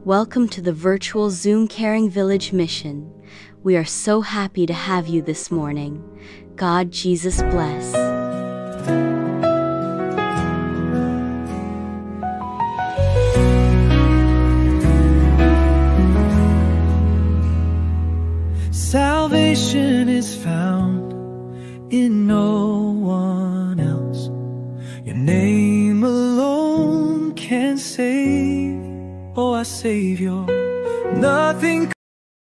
Welcome to the virtual Zoom Caring Village mission. We are so happy to have you this morning. God Jesus bless. Salvation is found in no one else. Your name alone can save. Oh, our Savior, nothing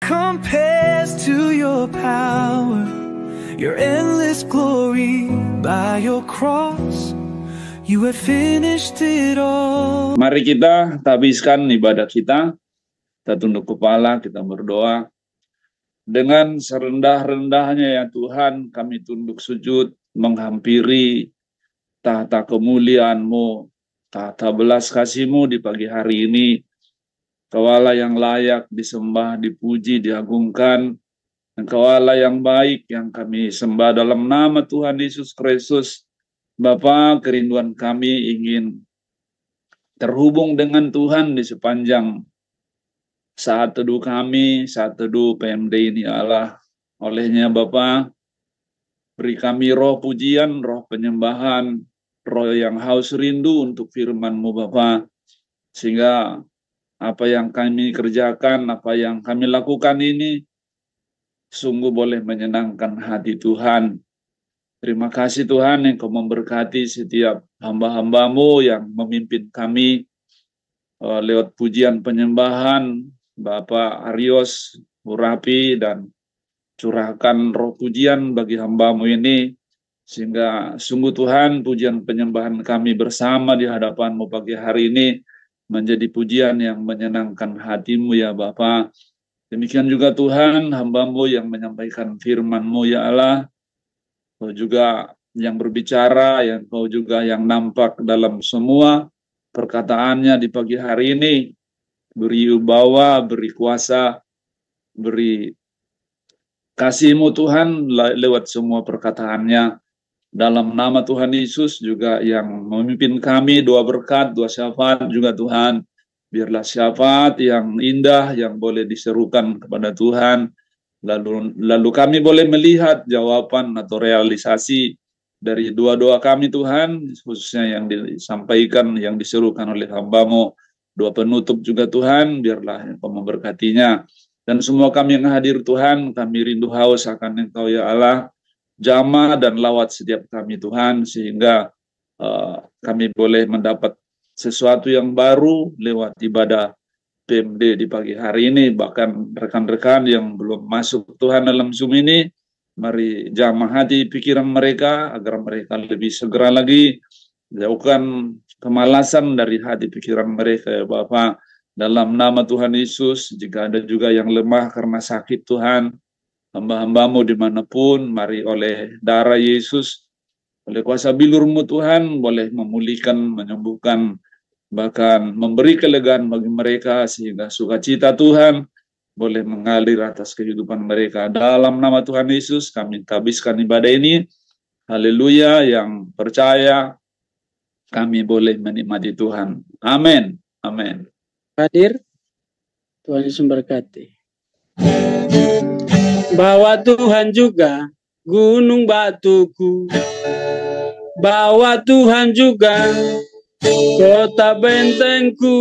compares to your power, your endless glory. By your cross, you have finished it all. Mari kita habiskan ibadah kita tunduk kepala, kita berdoa. Dengan serendah-rendahnya ya Tuhan, kami tunduk sujud menghampiri tahta kemuliaan-Mu, tahta belas kasih-Mu di pagi hari ini. Kau Allah yang layak disembah, dipuji, diagungkan. Engkau Allah yang baik yang kami sembah dalam nama Tuhan Yesus Kristus. Bapa, kerinduan kami ingin terhubung dengan Tuhan di sepanjang saat teduh kami, saat teduh PMD ini Allah. Olehnya Bapa, beri kami roh pujian, roh penyembahan, roh yang haus rindu untuk firman-Mu Bapa. Sehingga apa yang kami kerjakan, apa yang kami lakukan ini sungguh boleh menyenangkan hati Tuhan. Terima kasih Tuhan yang Kau memberkati setiap hamba-hamba-Mu yang memimpin kami lewat pujian penyembahan, Bapak Arios, Murapi, dan curahkan roh pujian bagi hamba-Mu ini, sehingga sungguh Tuhan pujian penyembahan kami bersama di hadapan-Mu pagi hari ini menjadi pujian yang menyenangkan hati-Mu ya Bapa. Demikian juga Tuhan, hamba-Mu yang menyampaikan firman-Mu ya Allah, Kau juga yang berbicara, yang Kau juga yang nampak dalam semua perkataannya di pagi hari ini. Beri wibawa, beri kuasa, beri kasih-Mu Tuhan lewat semua perkataannya. Dalam nama Tuhan Yesus juga yang memimpin kami, doa berkat, doa syafaat juga Tuhan. Biarlah syafaat yang indah yang boleh diserukan kepada Tuhan. Lalu kami boleh melihat jawaban atau realisasi dari doa-doa kami Tuhan, khususnya yang disampaikan, yang diserukan oleh hamba-Mu. Doa penutup juga Tuhan, biarlah Engkau memberkatinya. Dan semua kami yang hadir Tuhan, kami rindu haus akan Engkau ya Allah. Jamah dan lawat setiap kami Tuhan, sehingga kami boleh mendapat sesuatu yang baru lewat ibadah PMD di pagi hari ini. Bahkan rekan-rekan yang belum masuk Tuhan dalam Zoom ini, mari jamah hati pikiran mereka agar mereka lebih segera lagi jauhkan kemalasan dari hati pikiran mereka ya Bapa. Dalam nama Tuhan Yesus, jika ada juga yang lemah karena sakit Tuhan, hamba-hamba-Mu dimanapun, mari oleh darah Yesus, oleh kuasa bilur-Mu Tuhan, boleh memulihkan, menyembuhkan, bahkan memberi kelegaan bagi mereka, sehingga sukacita Tuhan boleh mengalir atas kehidupan mereka. Dalam nama Tuhan Yesus, kami habiskan ibadah ini. Haleluya, yang percaya, kami boleh menikmati Tuhan. Amin. Amin. Hadir, Tuhan Yesus memberkati. Bahwa Tuhan juga gunung batuku, bahwa Tuhan juga kota bentengku,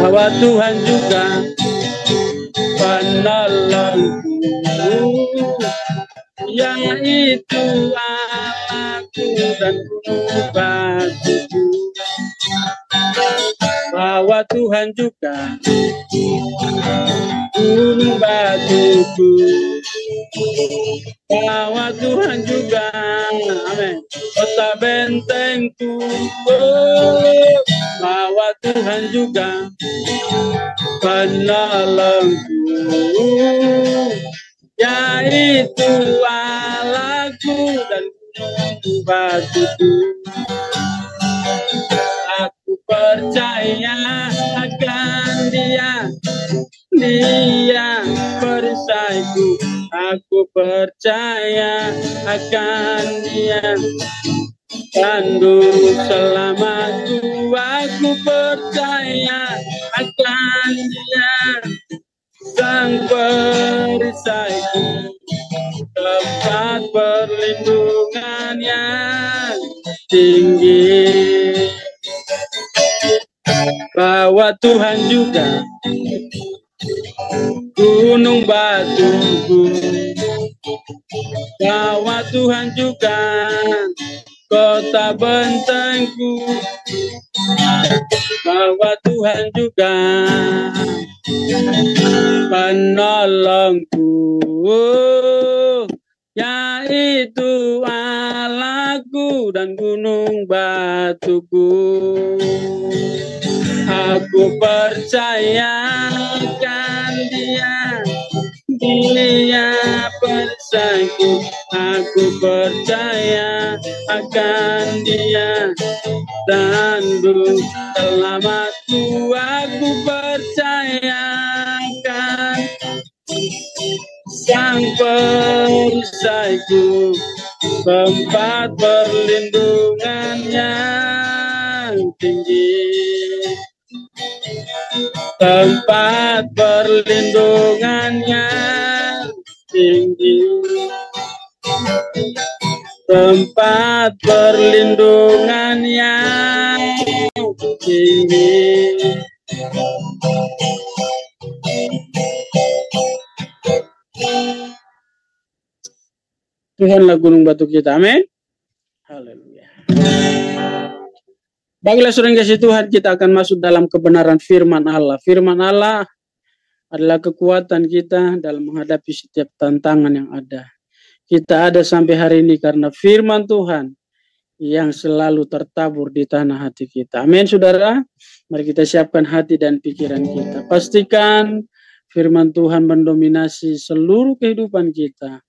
bahwa Tuhan juga penolongku, yaitu Allahku dan gunung batuku. Bahwa Tuhan juga gunung batuku, bahwa Tuhan juga, amin, kota bentengku, bahwa Tuhan juga penolongku, yaitu Allahku dan gunung batuku. Aku percaya akan Dia perisaiku. Aku percaya akan Dia tanduk selamatku. Aku percaya percaya akan Dia, Sang perisaiku, tempat perlindungan yang tinggi. Bahwa Tuhan juga gunung batuku, bahwa Tuhan juga kota bentengku, bahwa Tuhan juga penolongku, yaitu Allahku dan gunung batuku. Aku percayakan Dia, Dia perisaiku. Aku percaya akan Dia, tanduk selamatku. Aku percayakan Sang perisaiku, tempat perlindungan yang tinggi, tempat perlindungan yang tinggi, tempat perlindungan yang tinggi. Tuhanlah gunung batu kita, amin. Haleluya. Baiklah saudara yang kasih Tuhan, kita akan masuk dalam kebenaran firman Allah. Firman Allah adalah kekuatan kita dalam menghadapi setiap tantangan yang ada. Kita ada sampai hari ini karena firman Tuhan yang selalu tertabur di tanah hati kita. Amin saudara. Mari kita siapkan hati dan pikiran kita. Pastikan firman Tuhan mendominasi seluruh kehidupan kita.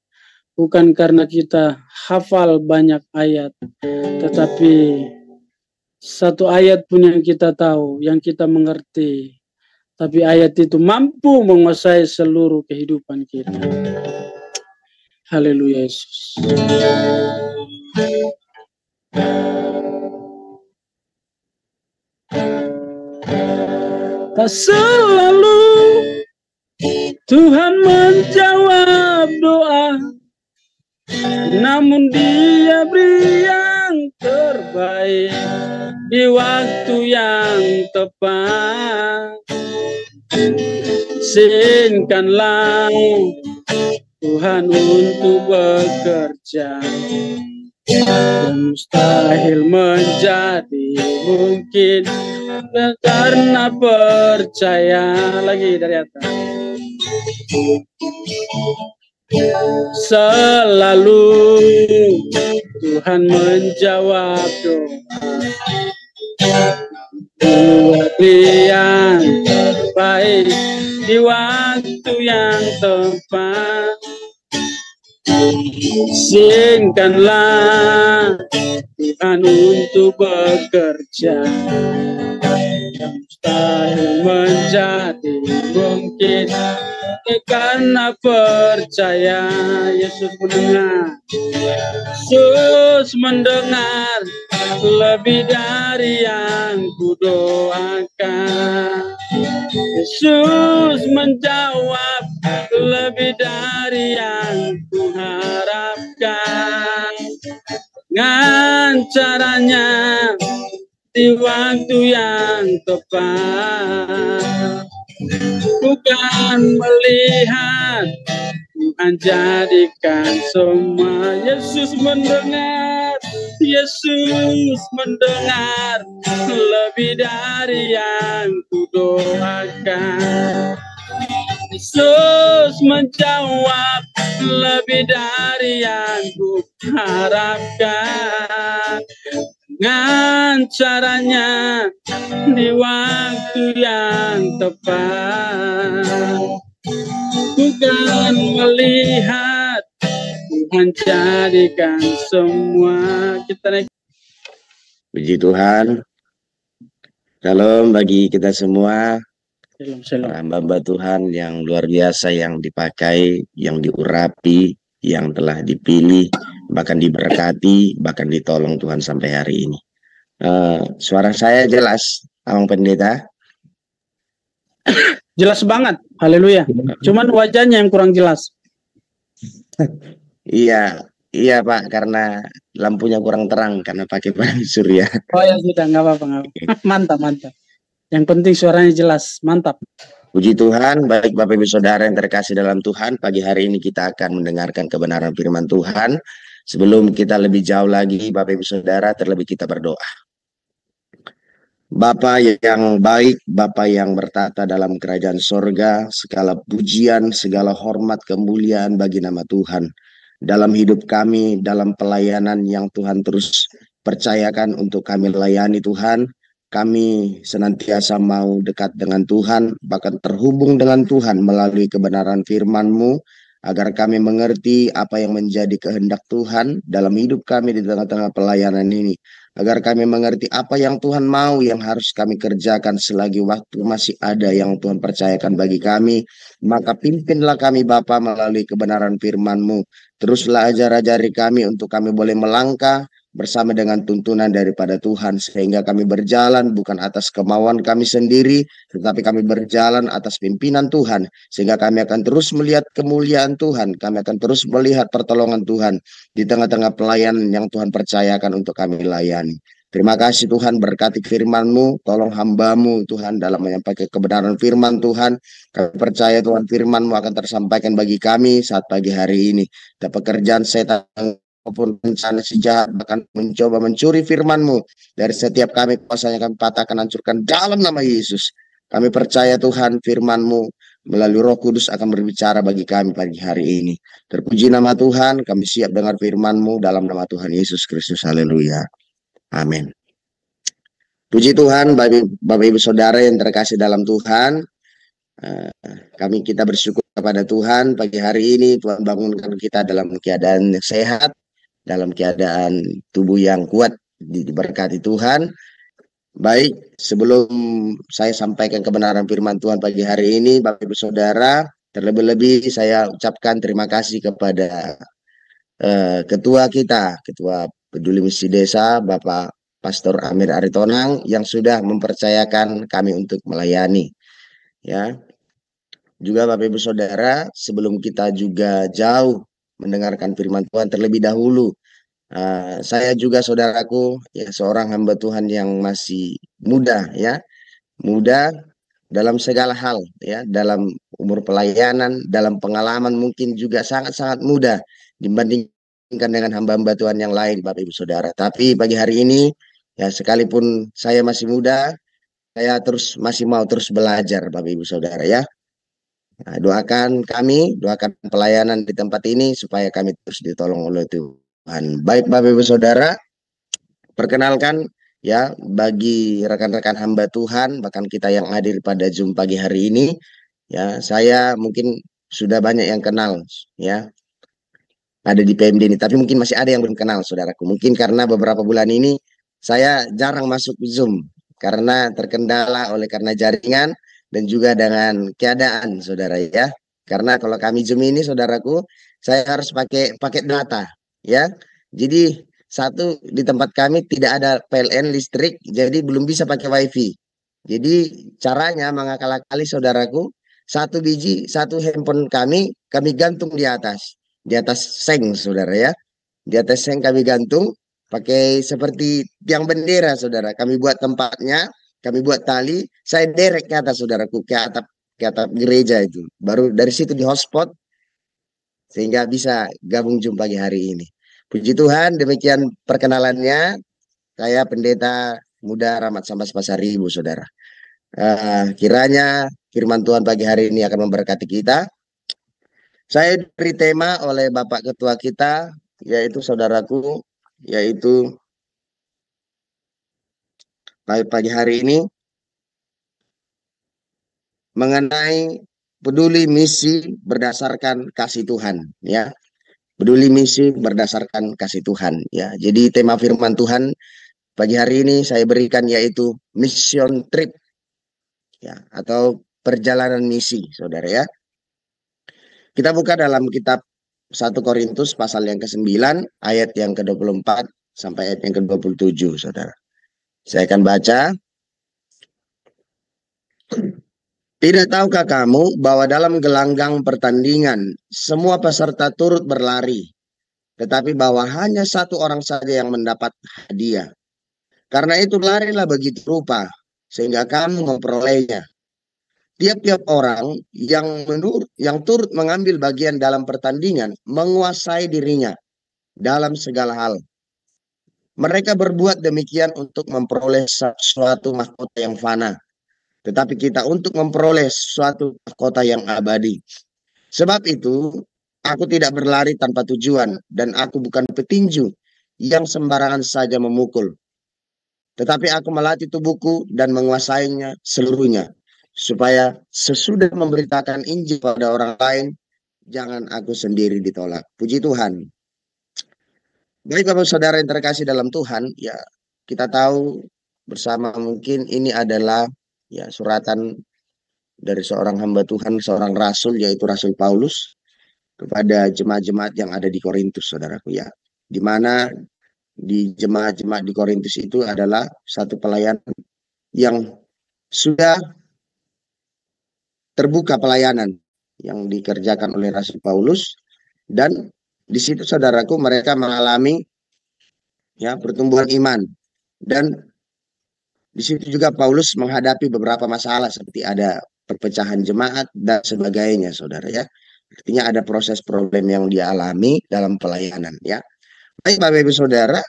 Bukan karena kita hafal banyak ayat, tetapi satu ayat pun yang kita tahu, yang kita mengerti. Tapi ayat itu mampu menguasai seluruh kehidupan kita. Haleluya Yesus. Tak selalu Tuhan menjawab doa, namun Dia beri yang terbaik di waktu yang tepat. Izinkanlah Tuhan untuk bekerja, dan mustahil menjadi mungkin karena percaya. Lagi dari atas. Selalu Tuhan menjawab doa, buat yang baik di waktu yang tepat. Izinkanlah Tuhan untuk bekerja, yang mustahil menjadi mungkin karena percaya. Yesus mendengar, Yesus mendengar lebih dari yang kudoakan. Yesus menjawab lebih dari yang kuharapkan. Dengan caranya di waktu yang tepat, bukan melihat, Tuhan jadikan semua. Yesus mendengar, Yesus mendengar lebih dari yang kudoakan. Yesus menjawab lebih dari yang kuharapkan. Dengan caranya di waktu yang tepat, bukan melihat, Tuhan jadikan semua. Kita naik. Puji Tuhan. Shalom bagi kita semua. Shalom. Hamba Tuhan yang luar biasa, yang dipakai, yang diurapi, yang telah dipilih, bahkan diberkati, bahkan ditolong Tuhan sampai hari ini. Suara saya jelas, Abang Pendeta? Jelas banget, haleluya. Cuman wajahnya yang kurang jelas. Iya, iya Pak, karena lampunya kurang terang karena pakai panel surya. Oh ya sudah, nggak apa-apa, nggak apa-apa. Mantap, mantap. Yang penting suaranya jelas, mantap. Puji Tuhan, baik Bapak Ibu Saudara yang terkasih dalam Tuhan, pagi hari ini kita akan mendengarkan kebenaran firman Tuhan. Sebelum kita lebih jauh lagi, Bapak Ibu Saudara, terlebih kita berdoa. Bapa yang baik, Bapa yang bertata dalam kerajaan sorga, segala pujian, segala hormat, kemuliaan bagi nama Tuhan. Dalam hidup kami, dalam pelayanan yang Tuhan terus percayakan untuk kami layani Tuhan, kami senantiasa mau dekat dengan Tuhan, bahkan terhubung dengan Tuhan melalui kebenaran firman-Mu, agar kami mengerti apa yang menjadi kehendak Tuhan dalam hidup kami di tengah-tengah pelayanan ini. Agar kami mengerti apa yang Tuhan mau yang harus kami kerjakan selagi waktu masih ada yang Tuhan percayakan bagi kami. Maka pimpinlah kami Bapa melalui kebenaran firman-Mu. Teruslah ajar-ajari kami untuk kami boleh melangkah bersama dengan tuntunan daripada Tuhan, sehingga kami berjalan bukan atas kemauan kami sendiri, tetapi kami berjalan atas pimpinan Tuhan, sehingga kami akan terus melihat kemuliaan Tuhan, kami akan terus melihat pertolongan Tuhan di tengah-tengah pelayanan yang Tuhan percayakan untuk kami layani. Terima kasih Tuhan, berkati firman-Mu, tolong hamba-Mu Tuhan dalam menyampaikan kebenaran firman Tuhan. Kami percaya Tuhan firman-Mu akan tersampaikan bagi kami saat pagi hari ini. Dan pekerjaan setan maupun rencana si jahat bahkan mencoba mencuri firman-Mu dari setiap kami, kuasanya kami patahkan, hancurkan dalam nama Yesus. Kami percaya Tuhan firman-Mu melalui Roh Kudus akan berbicara bagi kami pagi hari ini. Terpuji nama Tuhan, kami siap dengar firman-Mu dalam nama Tuhan Yesus Kristus. Haleluya. Amin. Puji Tuhan, Bapak Ibu Saudara yang terkasih dalam Tuhan. Kita bersyukur kepada Tuhan pagi hari ini. Tuhan bangunkan kita dalam keadaan sehat, dalam keadaan tubuh yang kuat, diberkati Tuhan. Baik, sebelum saya sampaikan kebenaran firman Tuhan pagi hari ini, Bapak Ibu Saudara, terlebih-lebih saya ucapkan terima kasih kepada ketua kita, Ketua Peduli Misi Desa, Bapak Pastor Amir Aritonang, yang sudah mempercayakan kami untuk melayani. Ya, juga Bapak Ibu Saudara, sebelum kita juga jauh mendengarkan firman Tuhan terlebih dahulu, saya juga saudaraku ya seorang hamba Tuhan yang masih muda ya, muda dalam segala hal ya, dalam umur pelayanan, dalam pengalaman mungkin juga sangat-sangat muda dibandingkan dengan hamba-hamba Tuhan yang lain Bapak Ibu Saudara. Tapi pagi hari ini ya sekalipun saya masih muda, saya masih mau terus belajar Bapak Ibu Saudara ya. Nah, doakan kami, doakan pelayanan di tempat ini supaya kami terus ditolong oleh Tuhan. Baik Bapak Ibu Saudara, perkenalkan ya bagi rekan-rekan hamba Tuhan, bahkan kita yang hadir pada Zoom pagi hari ini, ya saya mungkin sudah banyak yang kenal ya, ada di PMD ini, tapi mungkin masih ada yang belum kenal saudaraku. Mungkin karena beberapa bulan ini saya jarang masuk Zoom karena terkendala karena jaringan dan juga dengan keadaan saudara ya. Karena kalau kami Zoom ini saudaraku, saya harus pakai paket data ya. Jadi satu, di tempat kami tidak ada PLN listrik, jadi belum bisa pakai wifi. Jadi caranya mengakal-akali saudaraku, satu biji, satu handphone kami gantung di atas seng saudara ya. Di atas seng kami gantung, pakai seperti tiang bendera saudara. Kami buat tempatnya, kami buat tali, saya derek ke atas saudaraku, ke atap gereja itu. Baru dari situ di hotspot, sehingga bisa gabung jumpa pagi hari ini. Puji Tuhan, demikian perkenalannya. Saya pendeta muda Rahmat Sambas Pasaribu, saudara. Kiranya firman Tuhan pagi hari ini akan memberkati kita. Saya diberi tema oleh Bapak Ketua kita, yaitu saudaraku, yaitu pagi hari ini mengenai peduli misi berdasarkan kasih Tuhan, ya. Peduli misi berdasarkan kasih Tuhan ya. Jadi tema firman Tuhan pagi hari ini saya berikan yaitu mission trip ya, atau perjalanan misi saudara ya. Kita buka dalam kitab 1 Korintus pasal yang ke-9 ayat yang ke-24 sampai ayat yang ke-27 saudara. Saya akan baca. Tidak tahukah kamu bahwa dalam gelanggang pertandingan semua peserta turut berlari, tetapi bahwa hanya satu orang saja yang mendapat hadiah. Karena itu larilah begitu rupa, sehingga kamu memperolehnya. Tiap-tiap orang yang turut mengambil bagian dalam pertandingan menguasai dirinya dalam segala hal. Mereka berbuat demikian untuk memperoleh suatu mahkota yang fana, tetapi kita untuk memperoleh suatu mahkota yang abadi. Sebab itu, aku tidak berlari tanpa tujuan, dan aku bukan petinju yang sembarangan saja memukul. Tetapi aku melatih tubuhku dan menguasainya seluruhnya, supaya sesudah memberitakan Injil pada orang lain, jangan aku sendiri ditolak. Puji Tuhan. Baik Bapak Saudara yang terkasih dalam Tuhan, ya kita tahu bersama mungkin ini adalah ya suratan dari seorang hamba Tuhan, seorang rasul, yaitu Rasul Paulus kepada jemaat-jemaat yang ada di Korintus, saudaraku ya. Di mana di jemaat-jemaat di Korintus itu adalah satu pelayanan yang sudah terbuka pelayanan yang dikerjakan oleh Rasul Paulus, dan di situ saudaraku mereka mengalami ya pertumbuhan iman, dan di situ juga Paulus menghadapi beberapa masalah seperti ada perpecahan jemaat dan sebagainya, saudara ya. Artinya ada proses problem yang dialami dalam pelayanan ya. Baik Bapak Ibu Saudara,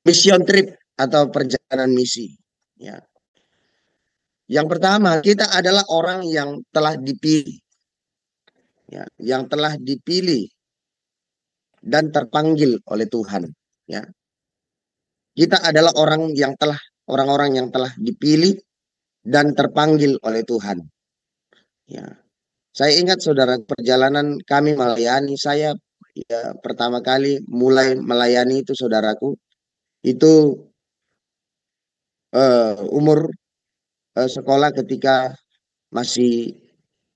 mission trip atau perjalanan misi ya. Yang pertama, kita adalah orang yang telah dipilih. Ya, yang telah dipilih dan terpanggil oleh Tuhan, ya. Kita adalah orang-orang yang telah dipilih dan terpanggil oleh Tuhan. Ya. Saya ingat saudara, perjalanan kami melayani, saya ya, pertama kali mulai melayani itu saudaraku, itu umur sekolah ketika masih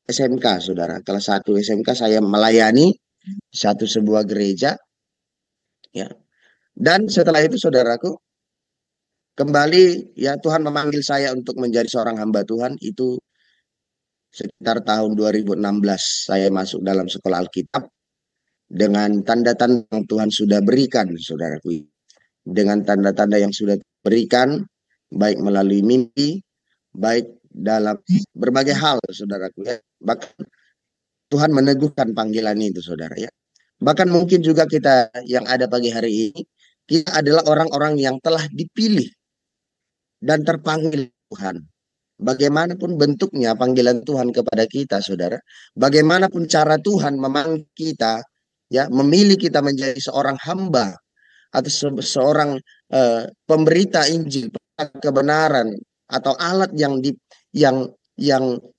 SMK, saudara. Kelas 1 SMK saya melayani satu sebuah gereja, ya. Dan setelah itu, saudaraku, kembali ya Tuhan memanggil saya untuk menjadi seorang hamba Tuhan. Itu sekitar tahun 2016 saya masuk dalam sekolah Alkitab dengan tanda-tanda yang Tuhan sudah berikan, saudaraku. Dengan tanda-tanda yang sudah berikan, baik melalui mimpi, baik dalam berbagai hal, saudaraku ya. Bahkan Tuhan meneguhkan panggilan itu, saudara ya. Bahkan mungkin juga kita yang ada pagi hari ini, kita adalah orang-orang yang telah dipilih dan terpanggil Tuhan. Bagaimanapun bentuknya panggilan Tuhan kepada kita, saudara, bagaimanapun cara Tuhan memanggil kita, ya, memilih kita menjadi seorang hamba atau seorang pemberita Injil, kebenaran, atau alat yang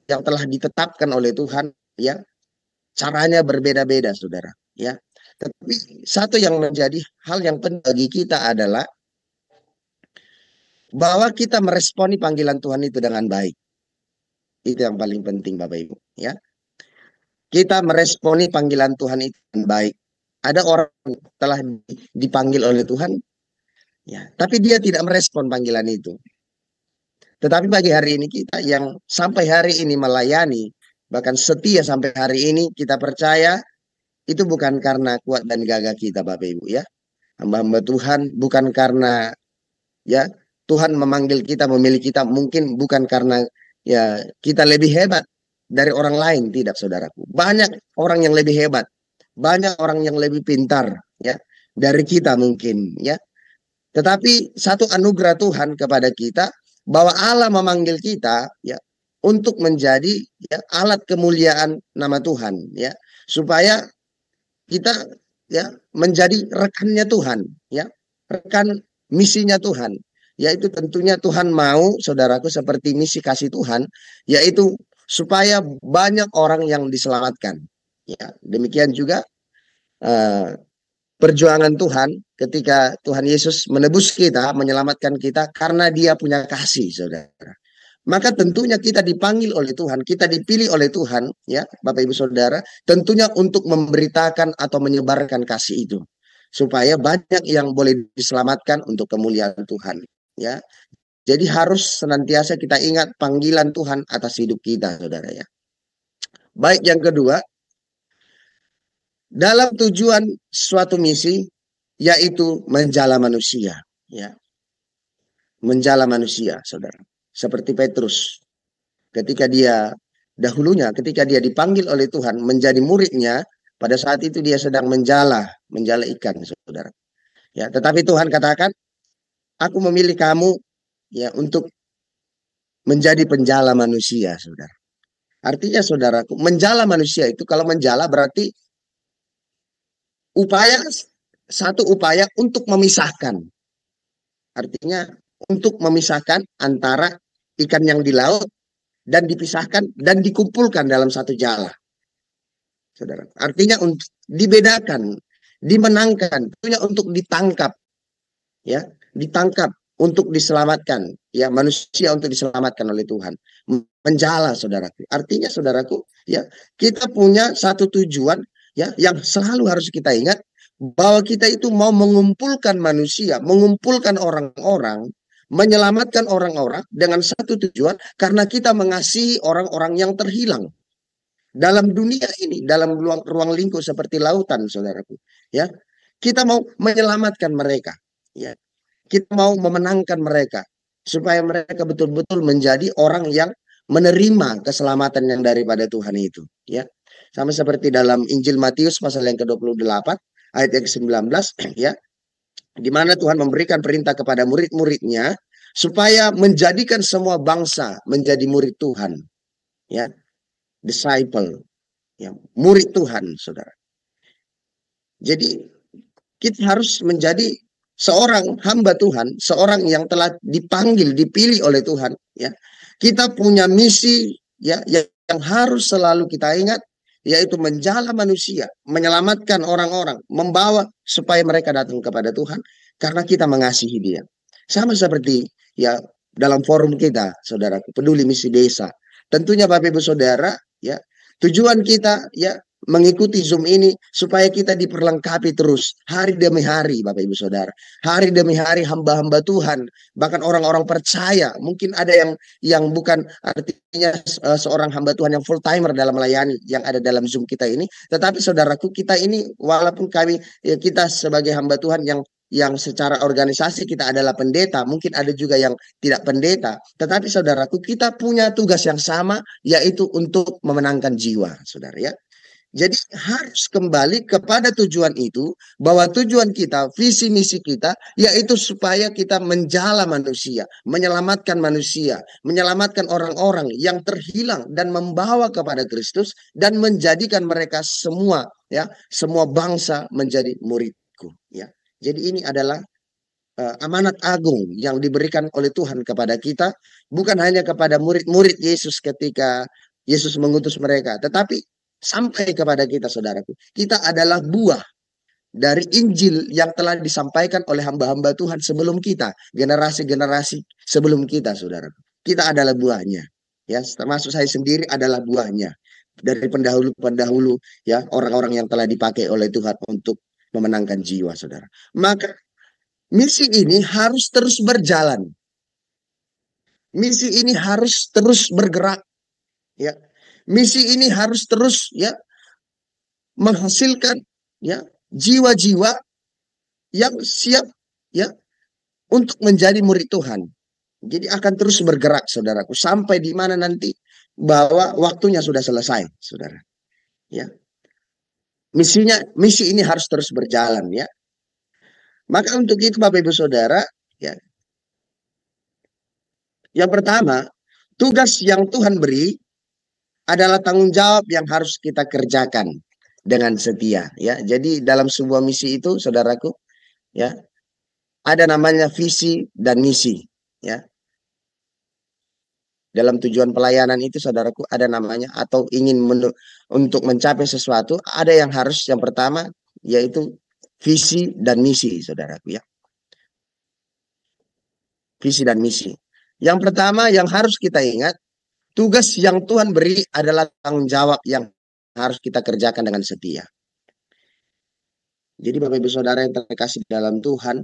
telah ditetapkan oleh Tuhan, ya, caranya berbeda-beda, saudara, ya. Tapi satu yang menjadi hal yang penting bagi kita adalah bahwa kita meresponi panggilan Tuhan itu dengan baik. Itu yang paling penting, Bapak Ibu, ya. Kita meresponi panggilan Tuhan itu dengan baik. Ada orang telah dipanggil oleh Tuhan, ya, tapi dia tidak merespon panggilan itu. Tetapi bagi hari ini kita yang sampai hari ini melayani, bahkan setia sampai hari ini, kita percaya itu bukan karena kuat dan gagah kita, Bapak Ibu ya. Hamba-hamba Tuhan bukan karena ya Tuhan memanggil kita, memilih kita, mungkin bukan karena ya kita lebih hebat dari orang lain, tidak, saudaraku. Banyak orang yang lebih hebat, banyak orang yang lebih pintar ya dari kita mungkin ya. Tetapi satu anugerah Tuhan kepada kita bahwa Allah memanggil kita ya untuk menjadi ya alat kemuliaan nama Tuhan ya, supaya kita ya menjadi rekannya Tuhan ya, rekan misinya Tuhan, yaitu tentunya Tuhan mau, saudaraku, seperti misi kasih Tuhan, yaitu supaya banyak orang yang diselamatkan ya. Demikian juga perjuangan Tuhan ketika Tuhan Yesus menebus kita, menyelamatkan kita karena Dia punya kasih, saudara. Maka tentunya kita dipanggil oleh Tuhan, kita dipilih oleh Tuhan, ya Bapak Ibu Saudara, tentunya untuk memberitakan atau menyebarkan kasih itu, supaya banyak yang boleh diselamatkan untuk kemuliaan Tuhan, ya. Jadi harus senantiasa kita ingat panggilan Tuhan atas hidup kita, saudara ya. Baik, yang kedua, dalam tujuan suatu misi, yaitu menjala manusia, ya. Menjala manusia, saudara. Seperti Petrus, ketika dia dipanggil oleh Tuhan menjadi muridnya, pada saat itu dia sedang menjala ikan, saudara. Ya, tetapi Tuhan katakan, aku memilih kamu ya untuk menjadi penjala manusia, saudara. Artinya, saudaraku, menjala manusia itu, kalau menjala berarti satu upaya untuk memisahkan. Artinya untuk memisahkan antara ikan yang di laut dan dipisahkan dan dikumpulkan dalam satu jala. Saudara. Artinya untuk dibedakan, dimenangkan, tentunya untuk ditangkap. Ya, ditangkap untuk diselamatkan, ya, manusia untuk diselamatkan oleh Tuhan. Menjala, saudaraku. Artinya, saudaraku, ya, kita punya satu tujuan, ya, yang selalu harus kita ingat, bahwa kita itu mau mengumpulkan manusia, mengumpulkan orang-orang, menyelamatkan orang-orang dengan satu tujuan, karena kita mengasihi orang-orang yang terhilang dalam dunia ini, dalam ruang lingkup seperti lautan, saudaraku. Ya, kita mau menyelamatkan mereka. Ya, kita mau memenangkan mereka supaya mereka betul-betul menjadi orang yang menerima keselamatan yang daripada Tuhan itu. Ya, sama seperti dalam Injil Matius pasal yang ke-28 ayat yang ke-19, ya, di mana Tuhan memberikan perintah kepada murid-muridnya supaya menjadikan semua bangsa menjadi murid Tuhan. Ya, disciple, ya, murid Tuhan, saudara. Jadi kita harus menjadi seorang hamba Tuhan, seorang yang telah dipanggil, dipilih oleh Tuhan. Ya, kita punya misi, ya, yang harus selalu kita ingat, yaitu menjala manusia, menyelamatkan orang-orang, membawa supaya mereka datang kepada Tuhan, karena kita mengasihi Dia. Sama seperti ya dalam forum kita, saudara, peduli misi desa. Tentunya Bapak Ibu Saudara, ya, tujuan kita ya mengikuti Zoom ini supaya kita diperlengkapi terus hari demi hari, Bapak Ibu Saudara. Hari demi hari hamba-hamba Tuhan, bahkan orang-orang percaya, mungkin ada yang bukan artinya seorang hamba Tuhan yang full timer dalam melayani yang ada dalam Zoom kita ini, tetapi saudaraku, kita ini walaupun kami ya, kita sebagai hamba Tuhan yang secara organisasi kita adalah pendeta, mungkin ada juga yang tidak pendeta, tetapi saudaraku, kita punya tugas yang sama, yaitu untuk memenangkan jiwa, saudara ya. Jadi harus kembali kepada tujuan itu, bahwa tujuan kita, visi misi kita, yaitu supaya kita menjala manusia, menyelamatkan manusia, menyelamatkan orang-orang yang terhilang dan membawa kepada Kristus dan menjadikan mereka semua, ya, semua bangsa menjadi muridku. Ya, jadi ini adalah amanat agung yang diberikan oleh Tuhan kepada kita, bukan hanya kepada murid-murid Yesus ketika Yesus mengutus mereka, tetapi sampai kepada kita, saudaraku. Kita adalah buah dari Injil yang telah disampaikan oleh hamba-hamba Tuhan sebelum kita, generasi-generasi sebelum kita, saudaraku. Kita adalah buahnya. Ya, termasuk saya sendiri adalah buahnya dari pendahulu-pendahulu, ya, orang-orang yang telah dipakai oleh Tuhan untuk memenangkan jiwa, saudara. Maka misi ini harus terus berjalan. Misi ini harus terus bergerak. Ya. Misi ini harus terus ya menghasilkan ya jiwa-jiwa yang siap ya untuk menjadi murid Tuhan. Jadi akan terus bergerak, saudaraku, sampai di mana nanti bahwa waktunya sudah selesai, saudara. Ya. Misi ini harus terus berjalan ya. Maka untuk itu Bapak Ibu Saudara, ya. Yang pertama, tugas yang Tuhan beri adalah tanggung jawab yang harus kita kerjakan dengan setia, ya. Jadi dalam sebuah misi itu, saudaraku, ya, ada namanya visi dan misi, ya. Dalam tujuan pelayanan itu, saudaraku, ada namanya, atau ingin untuk mencapai sesuatu, ada yang harus, yang pertama, yaitu visi dan misi, saudaraku, ya. Visi dan misi. Yang pertama yang harus kita ingat, tugas yang Tuhan beri adalah tanggung jawab yang harus kita kerjakan dengan setia. Jadi Bapak Ibu Saudara yang terkasih dalam Tuhan,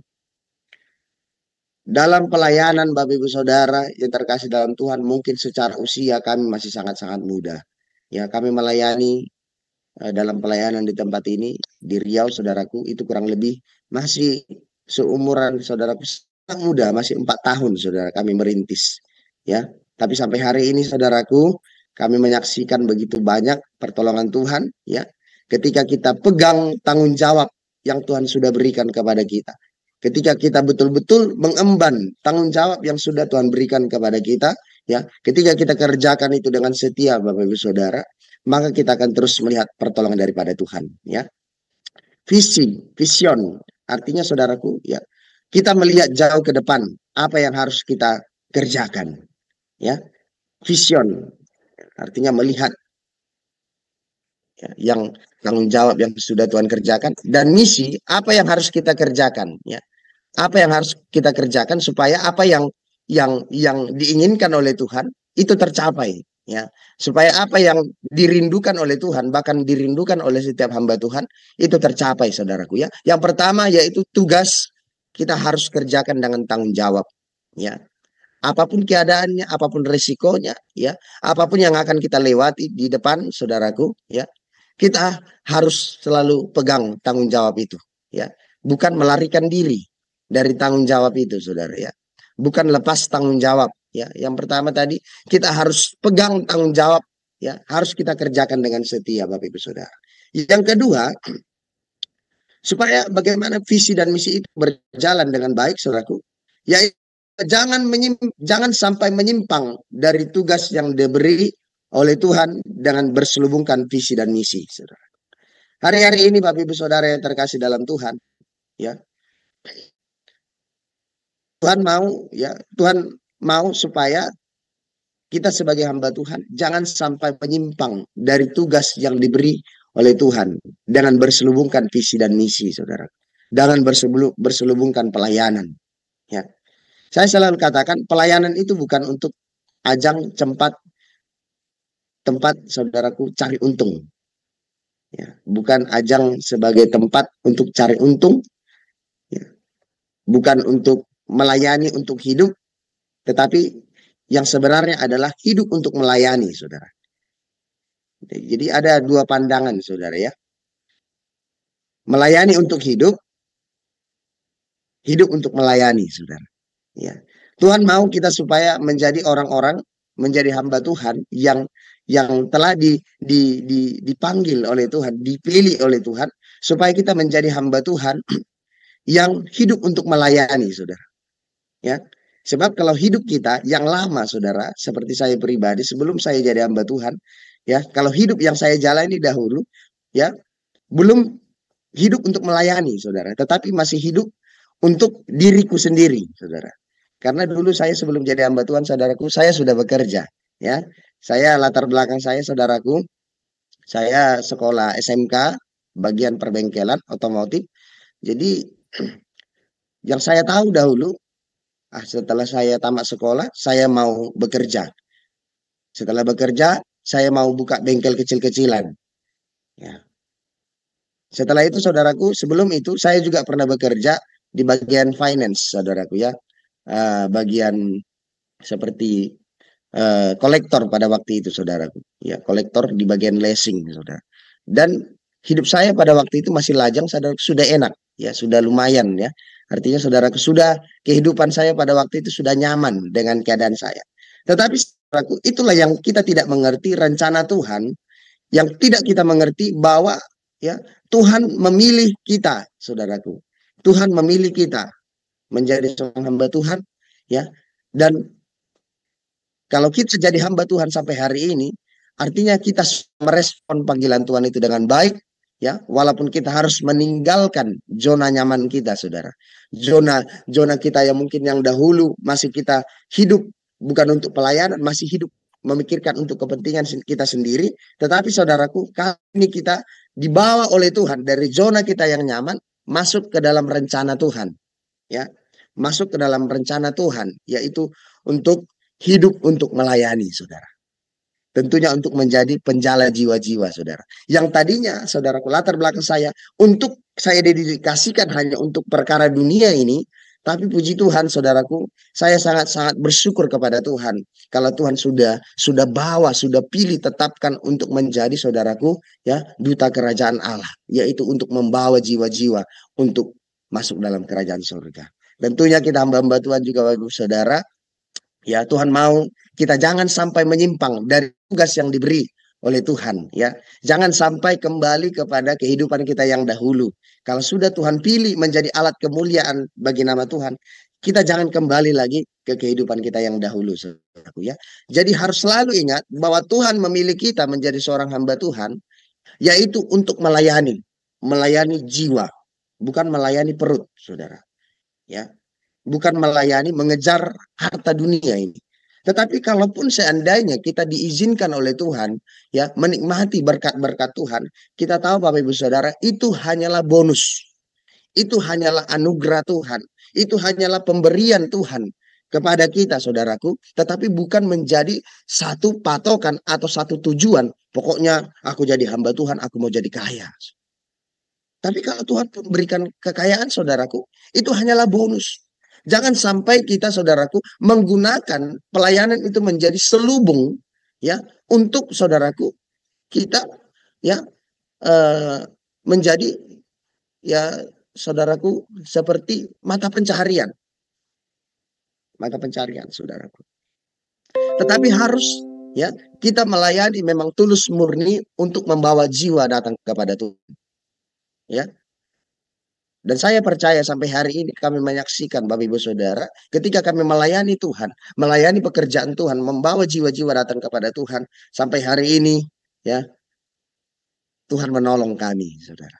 dalam pelayanan Bapak Ibu Saudara yang terkasih dalam Tuhan, mungkin secara usia kami masih sangat-sangat muda. Ya, kami melayani dalam pelayanan di tempat ini di Riau, saudaraku, itu kurang lebih masih seumuran saudaraku, sangat muda, masih 4 tahun saudara kami merintis. Ya, tapi sampai hari ini saudaraku, kami menyaksikan begitu banyak pertolongan Tuhan. Ya, ketika kita pegang tanggung jawab yang Tuhan sudah berikan kepada kita. Ketika kita betul-betul mengemban tanggung jawab yang sudah Tuhan berikan kepada kita, ya, ketika kita kerjakan itu dengan setia, Bapak Ibu Saudara, maka kita akan terus melihat pertolongan daripada Tuhan, ya. Vision, artinya saudaraku, ya, kita melihat jauh ke depan apa yang harus kita kerjakan, ya. Vision, artinya melihat yang tanggung jawab yang sudah Tuhan kerjakan, dan misi apa yang harus kita kerjakan, ya. Apa yang harus kita kerjakan supaya apa yang diinginkan oleh Tuhan itu tercapai, ya. Supaya apa yang dirindukan oleh Tuhan, bahkan dirindukan oleh setiap hamba Tuhan, itu tercapai, saudaraku, ya. Yang pertama yaitu tugas kita harus kerjakan dengan tanggung jawab, ya. Apapun keadaannya, apapun resikonya, ya, apapun yang akan kita lewati di depan, saudaraku, ya, kita harus selalu pegang tanggung jawab itu, ya. Bukan melarikan diri dari tanggung jawab itu, saudara, ya. Bukan lepas tanggung jawab, ya. Yang pertama tadi, kita harus pegang tanggung jawab, ya. Harus kita kerjakan dengan setia, Bapak Ibu Saudara. Yang kedua, supaya bagaimana visi dan misi itu berjalan dengan baik, saudaraku, yaitu jangan sampai menyimpang dari tugas yang diberi oleh Tuhan dengan berselubungkan visi dan misi, saudara. Hari-hari ini, Bapak Ibu Saudara yang terkasih dalam Tuhan, ya, Tuhan mau supaya kita sebagai hamba Tuhan jangan sampai menyimpang dari tugas yang diberi oleh Tuhan dengan berselubungkan visi dan misi, saudara. Dengan berselubungkan pelayanan, ya. Saya selalu katakan pelayanan itu bukan untuk ajang tempat saudaraku cari untung, ya. Bukan ajang sebagai tempat untuk cari untung, ya. Bukan untuk melayani untuk hidup, tetapi yang sebenarnya adalah hidup untuk melayani, saudara. Jadi ada dua pandangan, saudara, ya. Melayani untuk hidup, hidup untuk melayani, saudara. Ya. Tuhan mau kita supaya menjadi orang-orang, menjadi hamba Tuhan yang telah dipanggil oleh Tuhan, dipilih oleh Tuhan, supaya kita menjadi hamba Tuhan yang hidup untuk melayani, saudara. Ya, sebab kalau hidup kita yang lama, saudara, seperti saya pribadi sebelum saya jadi hamba Tuhan, ya, kalau hidup yang saya jalani dahulu, ya, belum hidup untuk melayani, saudara, tetapi masih hidup untuk diriku sendiri, saudara. Karena dulu saya sebelum jadi hamba Tuhan, saudaraku, saya sudah bekerja, ya. Saya latar belakang saya, saudaraku, saya sekolah SMK bagian perbengkelan otomotif. Jadi yang saya tahu dahulu, setelah saya tamat sekolah, saya mau bekerja. Setelah bekerja, saya mau buka bengkel kecil-kecilan. Ya. Setelah itu, saudaraku, sebelum itu saya juga pernah bekerja di bagian finance, saudaraku, ya. Bagian seperti kolektor pada waktu itu, saudaraku. Ya, kolektor di bagian leasing, saudara. Dan hidup saya pada waktu itu masih lajang, saudaraku, sudah enak, ya, sudah lumayan, ya. Artinya, saudaraku, sudah kehidupan saya pada waktu itu sudah nyaman dengan keadaan saya. Tetapi, saudaraku, itulah yang kita tidak mengerti rencana Tuhan, yang tidak kita mengerti bahwa, ya, Tuhan memilih kita, saudaraku. Tuhan memilih kita menjadi seorang hamba Tuhan, ya. Dan kalau kita jadi hamba Tuhan sampai hari ini, artinya kita merespon panggilan Tuhan itu dengan baik, ya, walaupun kita harus meninggalkan zona nyaman kita, saudara. Zona kita yang mungkin yang dahulu masih kita hidup bukan untuk pelayanan, masih hidup memikirkan untuk kepentingan kita sendiri. Tetapi, saudaraku, kali ini kita dibawa oleh Tuhan dari zona kita yang nyaman masuk ke dalam rencana Tuhan, ya, masuk ke dalam rencana Tuhan, yaitu untuk hidup untuk melayani, saudara. Tentunya untuk menjadi penjala jiwa-jiwa, saudara. Yang tadinya, saudaraku, latar belakang saya untuk saya dedikasikan hanya untuk perkara dunia ini, Tapi puji Tuhan, saudaraku, saya sangat-sangat bersyukur kepada Tuhan. Kalau Tuhan sudah bawa, sudah pilih, tetapkan untuk menjadi, saudaraku, ya, duta kerajaan Allah, yaitu untuk membawa jiwa-jiwa untuk masuk dalam kerajaan surga. Tentunya kita hamba-hamba Tuhan juga, Bapak Ibu Saudara, ya, Tuhan mau kita jangan sampai menyimpang dari tugas yang diberi oleh Tuhan, ya. Jangan sampai kembali kepada kehidupan kita yang dahulu. Kalau sudah Tuhan pilih menjadi alat kemuliaan bagi nama Tuhan, kita jangan kembali lagi ke kehidupan kita yang dahulu, saudaraku, ya. Jadi harus selalu ingat bahwa Tuhan memilih kita menjadi seorang hamba Tuhan, yaitu untuk melayani jiwa, bukan melayani perut, saudara. Ya, bukan melayani mengejar harta dunia ini. Tetapi kalaupun seandainya kita diizinkan oleh Tuhan, ya, menikmati berkat-berkat Tuhan, kita tahu Bapak Ibu Saudara, itu hanyalah bonus. Itu hanyalah anugerah Tuhan. Itu hanyalah pemberian Tuhan kepada kita, saudaraku. Tetapi bukan menjadi satu patokan atau satu tujuan. Pokoknya aku jadi hamba Tuhan, aku mau jadi kaya. Tapi kalau Tuhan memberikan kekayaan, saudaraku, itu hanyalah bonus. Jangan sampai kita, saudaraku, menggunakan pelayanan itu menjadi selubung, ya, untuk, saudaraku, kita, ya, menjadi, ya, saudaraku, seperti mata pencaharian, saudaraku. Tetapi harus, ya, kita melayani memang tulus murni untuk membawa jiwa datang kepada Tuhan, ya. Dan saya percaya sampai hari ini kami menyaksikan, Bapak Ibu Saudara, ketika kami melayani Tuhan, melayani pekerjaan Tuhan, membawa jiwa-jiwa datang kepada Tuhan, sampai hari ini, ya, Tuhan menolong kami, saudara.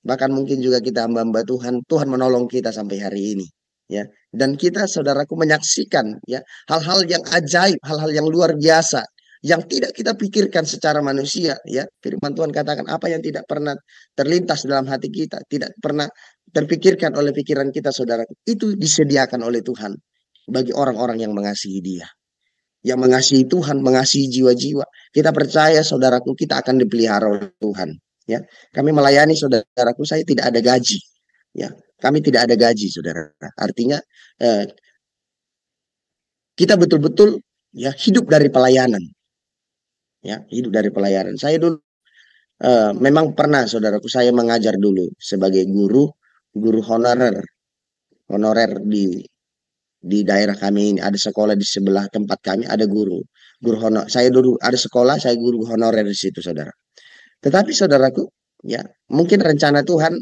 Bahkan mungkin juga kita hamba-hamba Tuhan, Tuhan menolong kita sampai hari ini, ya. Dan kita, saudaraku, menyaksikan, ya, hal-hal yang ajaib, hal-hal yang luar biasa, yang tidak kita pikirkan secara manusia, ya. Firman Tuhan katakan apa yang tidak pernah terlintas dalam hati kita, tidak pernah terpikirkan oleh pikiran kita, saudara, itu disediakan oleh Tuhan bagi orang-orang yang mengasihi Dia, yang mengasihi Tuhan, mengasihi jiwa-jiwa. Kita percaya, saudaraku, kita akan dipelihara oleh Tuhan, ya. Kami melayani, saudaraku, saya tidak ada gaji, ya. Kami tidak ada gaji, saudara. Artinya kita betul-betul, ya, hidup dari pelayanan, ya, hidup dari pelayanan. Saya dulu memang pernah, saudaraku, saya mengajar dulu sebagai guru honorer di daerah kami ini. Ada sekolah di sebelah tempat kami, ada guru honor. Saya dulu ada sekolah, saya guru honorer di situ, saudara. Tetapi, saudaraku, ya, mungkin rencana Tuhan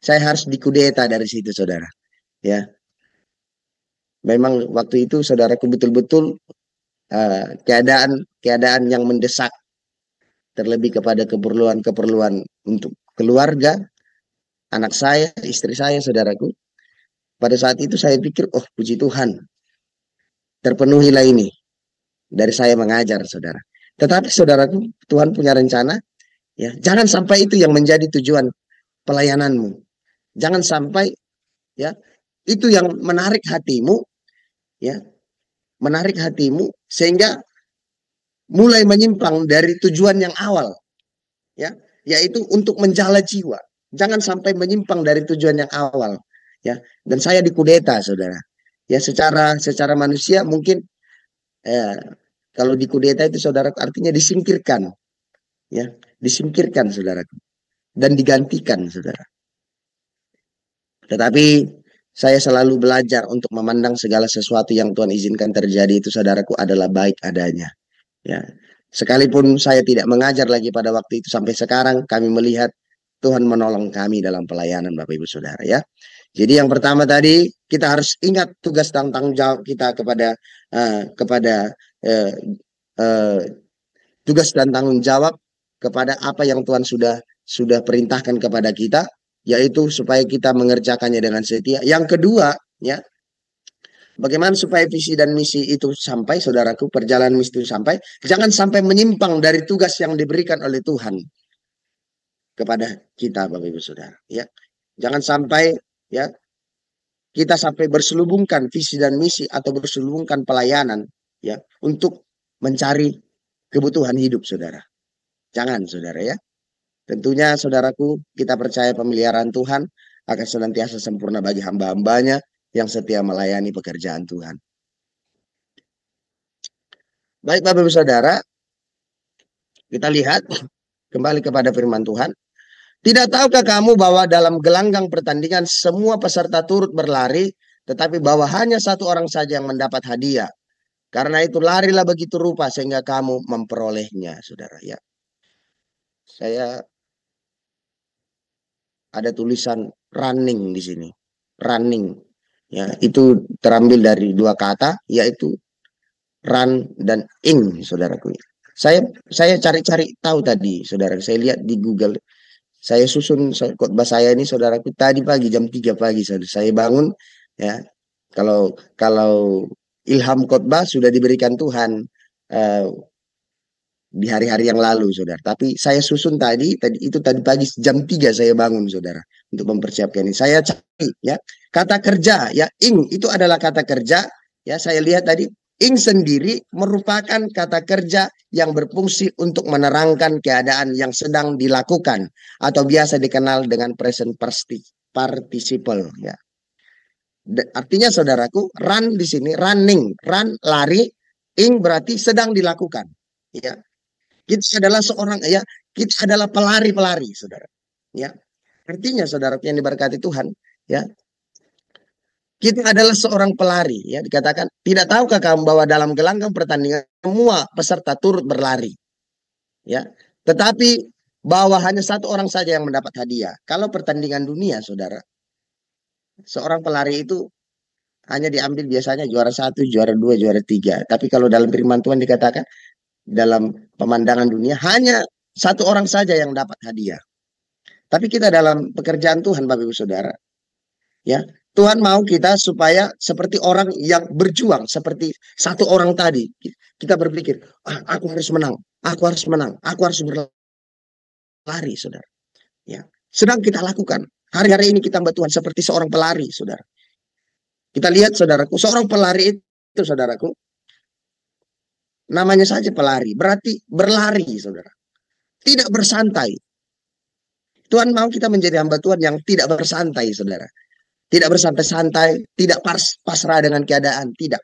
saya harus dikudeta dari situ, saudara, ya. Memang waktu itu, saudaraku, betul-betul keadaan yang mendesak, terlebih kepada keperluan untuk keluarga, anak saya, istri saya, saudaraku. Pada saat itu saya pikir, oh, puji Tuhan, terpenuhilah ini dari saya mengajar, saudara. Tetapi, saudaraku, Tuhan punya rencana, ya. Jangan sampai itu yang menjadi tujuan pelayananmu. Jangan sampai, ya, itu yang menarik hatimu, ya, menarik hatimu sehingga mulai menyimpang dari tujuan yang awal, ya, yaitu untuk menjala jiwa. Jangan sampai menyimpang dari tujuan yang awal, ya. Dan saya dikudeta, saudara, ya, secara manusia mungkin kalau dikudeta itu, saudara, artinya disingkirkan, ya, disingkirkan, saudaraku, dan digantikan, saudara. Tetapi saya selalu belajar untuk memandang segala sesuatu yang Tuhan izinkan terjadi itu, saudaraku, adalah baik adanya, ya. Sekalipun saya tidak mengajar lagi pada waktu itu, sampai sekarang kami melihat Tuhan menolong kami dalam pelayanan, Bapak Ibu Saudara, ya. Jadi yang pertama tadi, kita harus ingat tugas dan tanggung jawab kita kepada tugas dan tanggung jawab kepada apa yang Tuhan sudah perintahkan kepada kita, yaitu supaya kita mengerjakannya dengan setia. Yang kedua, ya, bagaimana supaya visi dan misi itu sampai, saudaraku, perjalanan misi itu sampai, jangan sampai menyimpang dari tugas yang diberikan oleh Tuhan kepada kita, Bapak Ibu Saudara, ya. Jangan sampai, ya, kita sampai berselubungkan visi dan misi atau berselubungkan pelayanan, ya, untuk mencari kebutuhan hidup, saudara. Jangan, saudara, ya. Tentunya, saudaraku, kita percaya pemeliharaan Tuhan akan senantiasa sempurna bagi hamba-hambanya, yang setia melayani pekerjaan Tuhan. Baik Bapak Ibu Saudara, kita lihat kembali kepada firman Tuhan. Tidak tahukah kamu bahwa dalam gelanggang pertandingan semua peserta turut berlari, tetapi bahwa hanya satu orang saja yang mendapat hadiah. Karena itu larilah begitu rupa sehingga kamu memperolehnya, saudara. Ya, saya ada tulisan running di sini, running. Ya, itu terambil dari dua kata, yaitu run dan ing, saudaraku. Saya cari-cari tahu tadi, saudara. Saya lihat di Google. Saya susun khotbah saya ini, saudaraku, tadi pagi jam 3 pagi, saudara. Saya bangun, ya. Kalau ilham khotbah sudah diberikan Tuhan di hari-hari yang lalu, saudara. Tapi saya susun tadi pagi jam 3 saya bangun, saudara, untuk mempersiapkan ini. Saya cari, ya, kata kerja, ya, ing itu adalah kata kerja, ya. Saya lihat tadi ing sendiri merupakan kata kerja yang berfungsi untuk menerangkan keadaan yang sedang dilakukan atau biasa dikenal dengan present participle, ya. Artinya, saudaraku, run di sini running, run lari, ing berarti sedang dilakukan, ya. Kita adalah kita adalah pelari-pelari, saudara, ya. Artinya, saudaraku yang diberkati Tuhan, ya. Kita adalah seorang pelari, ya. Dikatakan, tidak tahukah kamu bahwa dalam gelanggang pertandingan semua peserta turut berlari, ya. Tetapi bahwa hanya satu orang saja yang mendapat hadiah. Kalau pertandingan dunia, saudara, seorang pelari itu hanya diambil biasanya juara 1, juara 2, juara 3. Tapi kalau dalam firman Tuhan dikatakan, dalam pemandangan dunia hanya satu orang saja yang dapat hadiah. Tapi kita dalam pekerjaan Tuhan, Bapak Ibu Saudara, ya, Tuhan mau kita supaya seperti orang yang berjuang, seperti satu orang tadi. Kita berpikir, aku harus menang, aku harus menang, aku harus berlari, saudara. Ya, sedang kita lakukan. Hari-hari ini kita mbak Tuhan seperti seorang pelari, saudara. Kita lihat, saudaraku, seorang pelari itu, saudaraku, namanya saja pelari, berarti berlari, saudara. Tidak bersantai. Tuhan mau kita menjadi hamba Tuhan yang tidak bersantai, saudara. Tidak bersantai-santai, tidak pasrah dengan keadaan, tidak.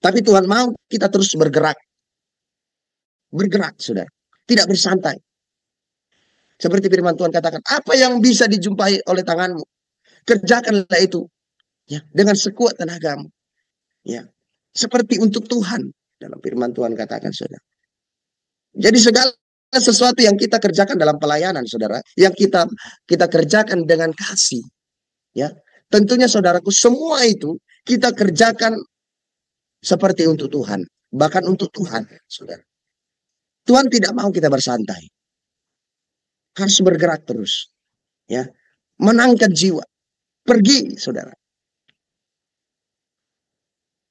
Tapi Tuhan mau kita terus bergerak. Bergerak, saudara. Tidak bersantai. Seperti firman Tuhan katakan, apa yang bisa dijumpai oleh tanganmu, kerjakanlah itu, ya, dengan sekuat tenagamu. Ya, seperti untuk Tuhan. Dalam firman Tuhan katakan, saudara. Jadi segala sesuatu yang kita kerjakan dalam pelayanan, saudara, yang kita kerjakan dengan kasih, ya. Tentunya, saudaraku, semua itu kita kerjakan seperti untuk Tuhan. Bahkan untuk Tuhan, saudara. Tuhan tidak mau kita bersantai. Harus bergerak terus, ya. Menangkan jiwa. Pergi, saudara.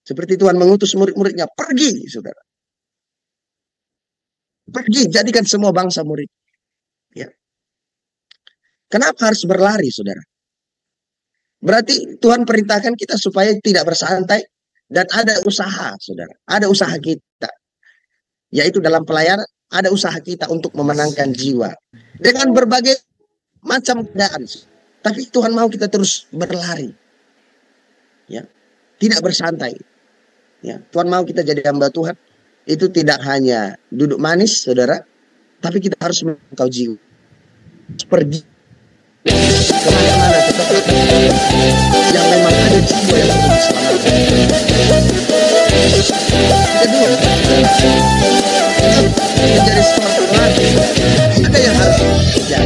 Seperti Tuhan mengutus murid-muridnya. Pergi, saudara. Pergi, jadikan semua bangsa murid. Ya. Kenapa harus berlari, saudara? Berarti Tuhan perintahkan kita supaya tidak bersantai dan ada usaha, saudara. Ada usaha kita. Yaitu dalam pelayanan, ada usaha kita untuk memenangkan jiwa. Dengan berbagai macam keadaan. Tapi Tuhan mau kita terus berlari. Ya. Tidak bersantai. Ya. Tuhan mau kita jadi hamba Tuhan. Itu tidak hanya duduk manis, saudara. Tapi kita harus menangkau jiwa. Pergi kemana-mana, tetapi yang memang ada jiwa yang perlu diselamatkan. Kedua, menjadi seorang pelari, ada yang harus dikejar,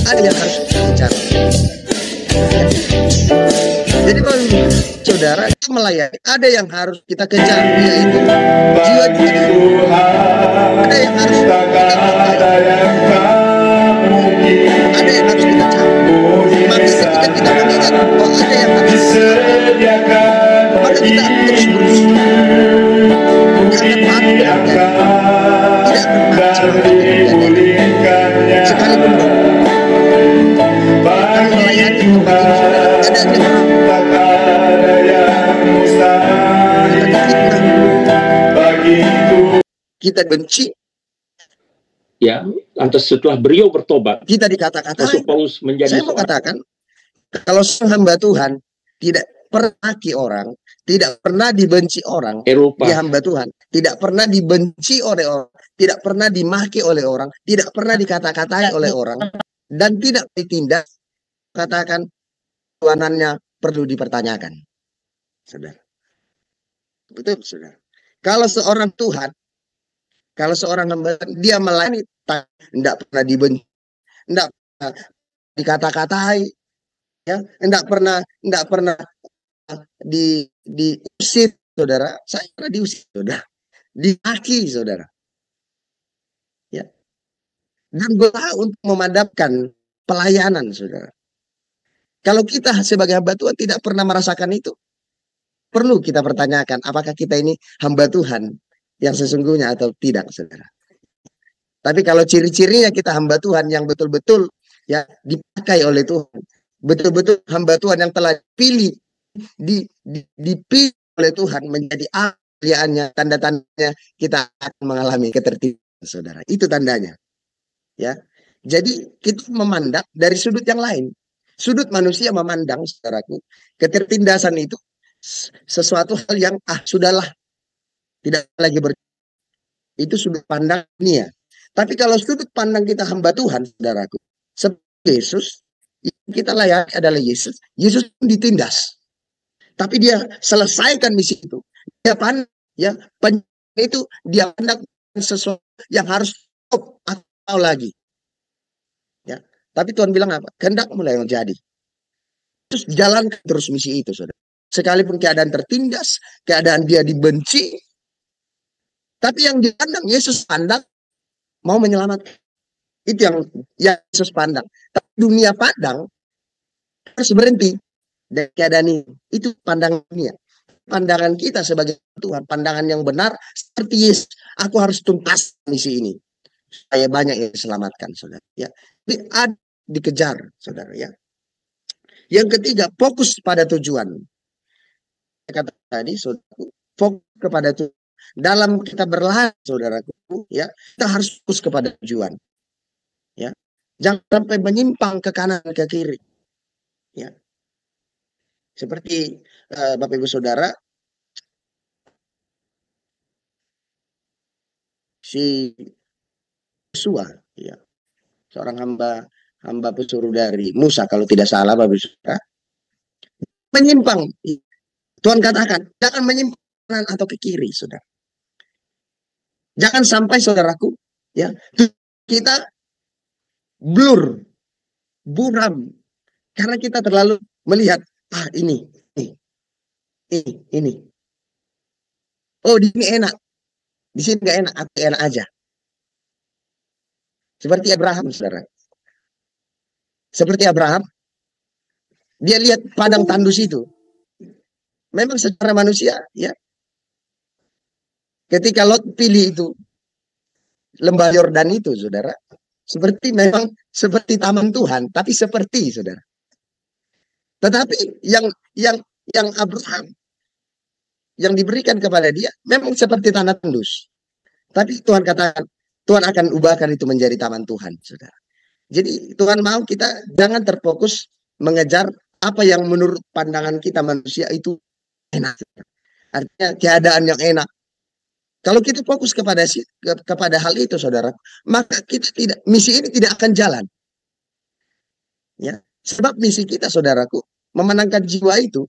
ada yang harus dikejar. Jadi kalau saudara itu melayani, ada yang harus kita kejar, yaitu jiwa kita. Ada yang harus kita ada yang harus kita cari. Maka ketika kita mengingat bahwa ada yang harus disediakan, maka kita terus berusaha. Tidak akan terjadi. Sekalipun akan melayani Tuhan, ada kita benci. Ya, lantas setelah beliau bertobat, kita dikatakan, Rasul Paulus menjadi saya mau katakan, kalau hamba Tuhan tidak pernah maki orang, tidak pernah dibenci orang. Eropa. Dia hamba Tuhan, tidak pernah dibenci oleh orang, tidak pernah dimaki oleh orang, tidak pernah dikata-katai oleh orang, dan tidak ditindak. Katakan tuanannya perlu dipertanyakan, saudara. Betul, saudara. Kalau seorang Tuhan, kalau seorang hamba, dia melayani, tidak pernah dibenci, tidak pernah dikata-katai, ya, tidak pernah diusir, saudara. Saya pernah diusir, saudara, dimaki, saudara, ya. Dan berusaha untuk memadamkan pelayanan, saudara. Kalau kita sebagai hamba Tuhan tidak pernah merasakan itu, perlu kita pertanyakan apakah kita ini hamba Tuhan yang sesungguhnya atau tidak, saudara. Tapi kalau ciri-cirinya kita hamba Tuhan yang betul-betul ya dipakai oleh Tuhan, betul-betul hamba Tuhan yang telah dipilih, dipilih oleh Tuhan menjadi ahliannya, tanda-tandanya kita akan mengalami ketertiban, saudara. Itu tandanya, ya. Jadi kita memandang dari sudut yang lain. Sudut manusia memandang, saudaraku, ketertindasan itu sesuatu hal yang sudahlah, tidak lagi itu sudut pandang dunia. Tapi kalau sudut pandang kita hamba Tuhan, saudaraku, seperti Yesus, kita layani adalah Yesus. Yesus ditindas, tapi dia selesaikan misi itu. Dia pandang, ya, itu dia pandang sesuatu yang harus stop atau lagi. Ya, tapi Tuhan bilang apa? Kehendak mulai menjadi. Terus jalankan terus misi itu, saudara. Sekalipun keadaan tertindas, keadaan dia dibenci, tapi yang dipandang Yesus pandang mau menyelamatkan. Itu yang Yesus pandang. Tapi dunia pandang harus berhenti dari keadaan ini. Itu pandangan dunia. Pandangan kita sebagai Tuhan, pandangan yang benar seperti Yesus. Aku harus tuntas misi ini supaya banyak yang diselamatkan, saudara. Ya, tapi ada dikejar, saudara. Ya. Yang ketiga, fokus pada tujuan. Kata tadi, saudara, fokus kepada tujuan. Dalam kita berlari, saudaraku, ya, kita harus fokus kepada tujuan. Ya, jangan sampai menyimpang ke kanan ke kiri. Ya, seperti Bapak Ibu Saudara, si Yosua, ya, seorang hamba pesuruh dari Musa, kalau tidak salah, Bapak Ibu Saudara, menyimpang. Tuhan katakan, jangan menyimpang kanan atau ke kiri, saudara. Jangan sampai, saudaraku, ya, kita buram, karena kita terlalu melihat, ini. Oh, di sini enak, di sini nggak enak, atau enak aja. Seperti Abraham, saudara. Seperti Abraham, dia lihat padang tandus itu. Memang secara manusia, ya, ketika Lot pilih itu lembah Yordan itu, saudara, memang seperti taman Tuhan, tapi seperti, saudara. Tetapi yang Abraham yang diberikan kepada dia memang seperti tanah tandus. Tapi Tuhan katakan, Tuhan akan ubahkan itu menjadi taman Tuhan, saudara. Jadi Tuhan mau kita jangan terfokus mengejar apa yang menurut pandangan kita manusia itu enak. Artinya keadaan yang enak. Kalau kita fokus kepada hal itu, saudara, maka misi ini tidak akan jalan. Ya, sebab misi kita, saudaraku, memenangkan jiwa itu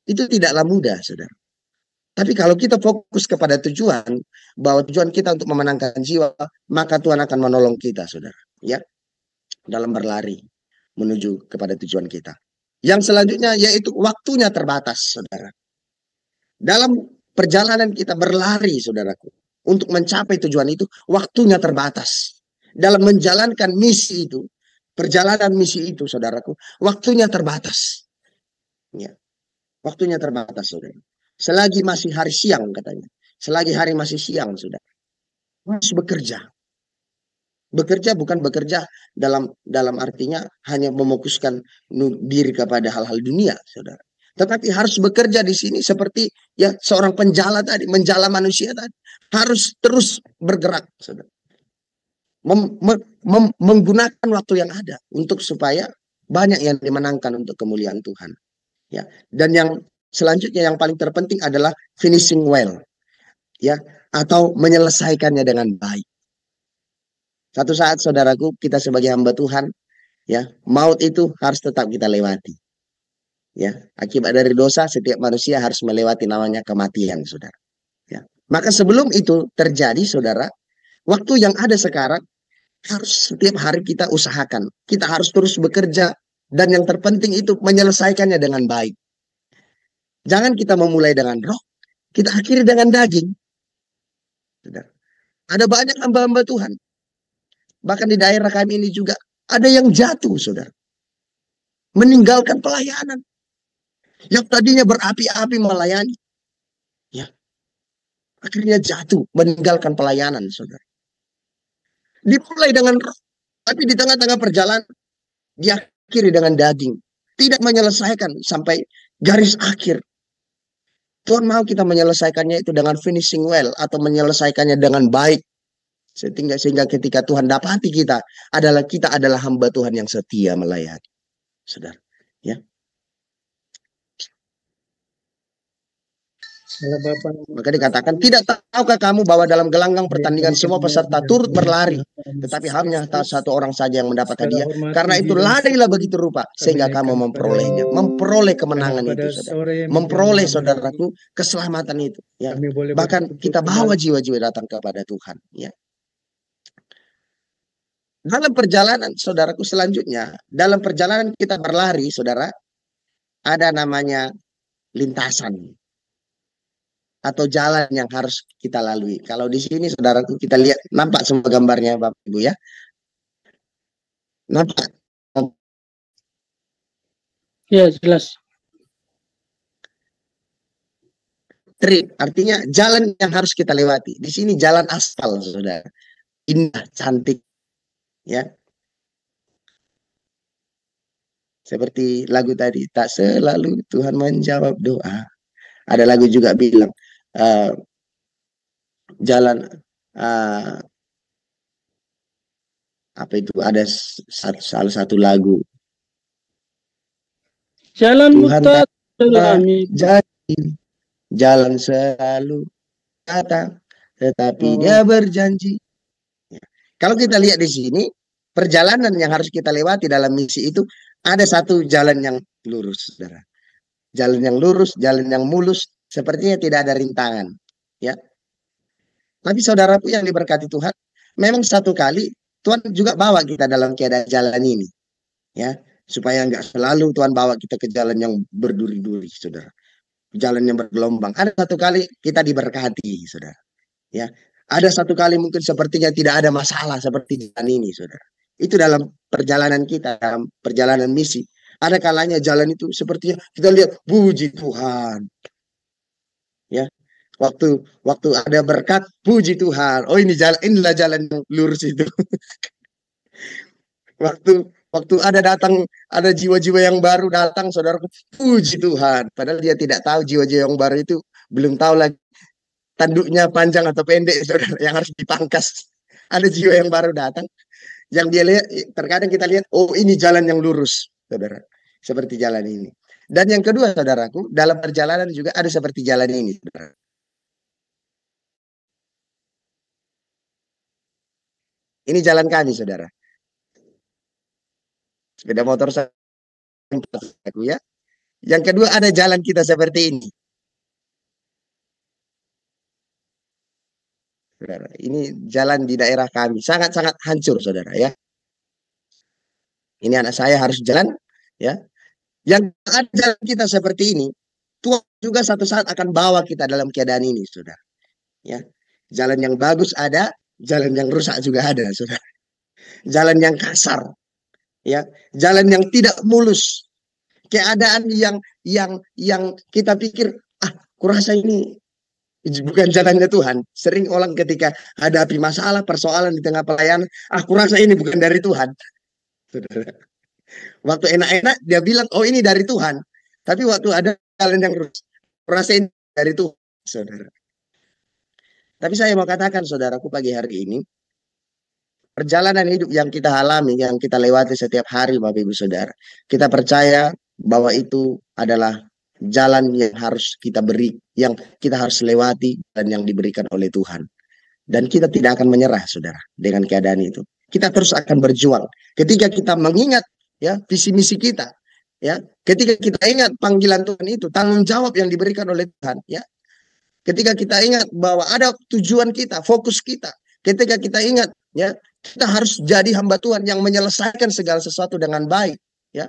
tidaklah mudah, saudara. Tapi kalau kita fokus kepada tujuan, bahwa tujuan kita untuk memenangkan jiwa, maka Tuhan akan menolong kita, saudara. Ya, dalam berlari menuju kepada tujuan kita. Yang selanjutnya yaitu waktunya terbatas, saudara. Dalam perjalanan kita berlari, saudaraku, untuk mencapai tujuan itu, waktunya terbatas. Dalam menjalankan misi itu, perjalanan misi itu, saudaraku, waktunya terbatas. Ya, waktunya terbatas, saudara. Selagi masih hari siang, katanya. Selagi hari masih siang, saudara, harus bekerja. Bekerja bukan bekerja dalam artinya hanya mefokuskan diri kepada hal-hal dunia, saudara. Tetapi harus bekerja di sini seperti ya seorang penjala tadi, menjala manusia tadi. Harus terus bergerak, saudara. Menggunakan waktu yang ada untuk supaya banyak yang dimenangkan untuk kemuliaan Tuhan. Ya, dan yang selanjutnya yang paling terpenting adalah finishing well, ya, atau menyelesaikannya dengan baik. Satu saat saudaraku, kita sebagai hamba Tuhan, ya, maut itu harus tetap kita lewati. Ya, akibat dari dosa setiap manusia harus melewati namanya kematian, saudara. Ya. Maka sebelum itu terjadi, saudara, waktu yang ada sekarang harus setiap hari kita usahakan. Kita harus terus bekerja, dan yang terpenting itu menyelesaikannya dengan baik. Jangan kita memulai dengan roh, kita akhiri dengan daging. Saudara. Ada banyak hamba-hamba Tuhan. Bahkan di daerah kami ini juga ada yang jatuh, saudara. Meninggalkan pelayanan. Yang tadinya berapi-api melayani. Ya. Akhirnya jatuh, meninggalkan pelayanan, saudara. Dimulai dengan roh, tapi di tengah-tengah perjalanan diakhiri dengan daging. Tidak menyelesaikan sampai garis akhir. Tuhan mau kita menyelesaikannya itu dengan finishing well, atau menyelesaikannya dengan baik. Sehingga ketika Tuhan dapati kita adalah hamba Tuhan yang setia melayani. Saudara, ya. Maka dikatakan, tidak tahukah kamu bahwa dalam gelanggang pertandingan semua peserta turut berlari, tetapi hanya satu orang saja yang mendapat hadiah. Karena itu larilah begitu rupa sehingga kamu memperolehnya, memperoleh kemenangan itu, saudara. Memperoleh, saudaraku, keselamatan itu. Ya. Bahkan kita bawa jiwa-jiwa datang kepada Tuhan. Ya. Dalam perjalanan, saudaraku, selanjutnya, dalam perjalanan kita berlari, saudara, ada namanya lintasan atau jalan yang harus kita lalui. Kalau di sini, saudaraku, kita lihat, nampak semua gambarnya, Bapak Ibu, ya. Nampak? Ya, jelas. Trip, artinya jalan yang harus kita lewati. Di sini jalan aspal, saudara. Indah, cantik. Ya. Seperti lagu tadi, tak selalu Tuhan menjawab doa. Ada lagu juga bilang, jalan, apa itu, ada salah satu lagu. Jalan Tuhan tak kami jadi, jalan selalu datang, tetapi dia berjanji. Ya. Kalau kita lihat di sini, perjalanan yang harus kita lewati dalam misi itu, ada satu jalan yang lurus, saudara. Jalan yang lurus, jalan yang mulus, sepertinya tidak ada rintangan. Ya. Tapi saudaraku yang diberkati Tuhan, memang satu kali Tuhan juga bawa kita dalam keadaan jalan ini. Ya, supaya nggak selalu Tuhan bawa kita ke jalan yang berduri-duri, saudara. Jalan yang bergelombang. Ada satu kali kita diberkati, saudara. Ya, ada satu kali mungkin sepertinya tidak ada masalah seperti jalan ini, saudara. Itu dalam perjalanan kita, dalam perjalanan misi. Ada kalanya jalan itu sepertinya kita lihat, puji Tuhan. Ya, waktu ada berkat, puji Tuhan. Oh, inilah jalan yang lurus itu. Waktu ada jiwa-jiwa yang baru datang, saudara, puji Tuhan. Padahal dia tidak tahu jiwa-jiwa yang baru itu belum tahu lagi tanduknya panjang atau pendek, saudara, yang harus dipangkas. Ada jiwa yang baru datang, yang dia lihat, terkadang kita lihat, oh ini jalan yang lurus, saudara, seperti jalan ini. Dan yang kedua, saudaraku, dalam perjalanan juga ada seperti jalan ini, saudara. Ini jalan kami, saudara. Sepeda motor saya, ya. Yang kedua ada jalan kita seperti ini. Saudara, ini jalan di daerah kami sangat-sangat hancur, saudara, ya. Ini anak saya harus jalan, ya. Yang ada jalan kita seperti ini, Tuhan juga satu saat akan bawa kita dalam keadaan ini, saudara. Ya. Jalan yang bagus ada, jalan yang rusak juga ada, saudara. Jalan yang kasar, ya, jalan yang tidak mulus, keadaan yang kita pikir, kurasa ini bukan jalannya Tuhan. Sering orang ketika hadapi masalah, persoalan di tengah pelayanan, kurasa ini bukan dari Tuhan. Saudara. Waktu enak-enak dia bilang, oh ini dari Tuhan. Tapi waktu ada jalan yang lurus, kurasa ini dari Tuhan, saudara. Tapi saya mau katakan, saudaraku, pagi hari ini, perjalanan hidup yang kita alami, yang kita lewati setiap hari, Bapak Ibu Saudara, kita percaya bahwa itu adalah jalan yang harus kita beri, yang kita harus lewati dan yang diberikan oleh Tuhan. Dan kita tidak akan menyerah, saudara, dengan keadaan itu. Kita terus akan berjuang. Ketika kita mengingat ya visi misi kita, ya, ketika kita ingat panggilan Tuhan itu, tanggung jawab yang diberikan oleh Tuhan, ya. Ketika kita ingat bahwa ada tujuan kita, fokus kita. Ketika kita ingat, ya, kita harus jadi hamba Tuhan yang menyelesaikan segala sesuatu dengan baik, ya.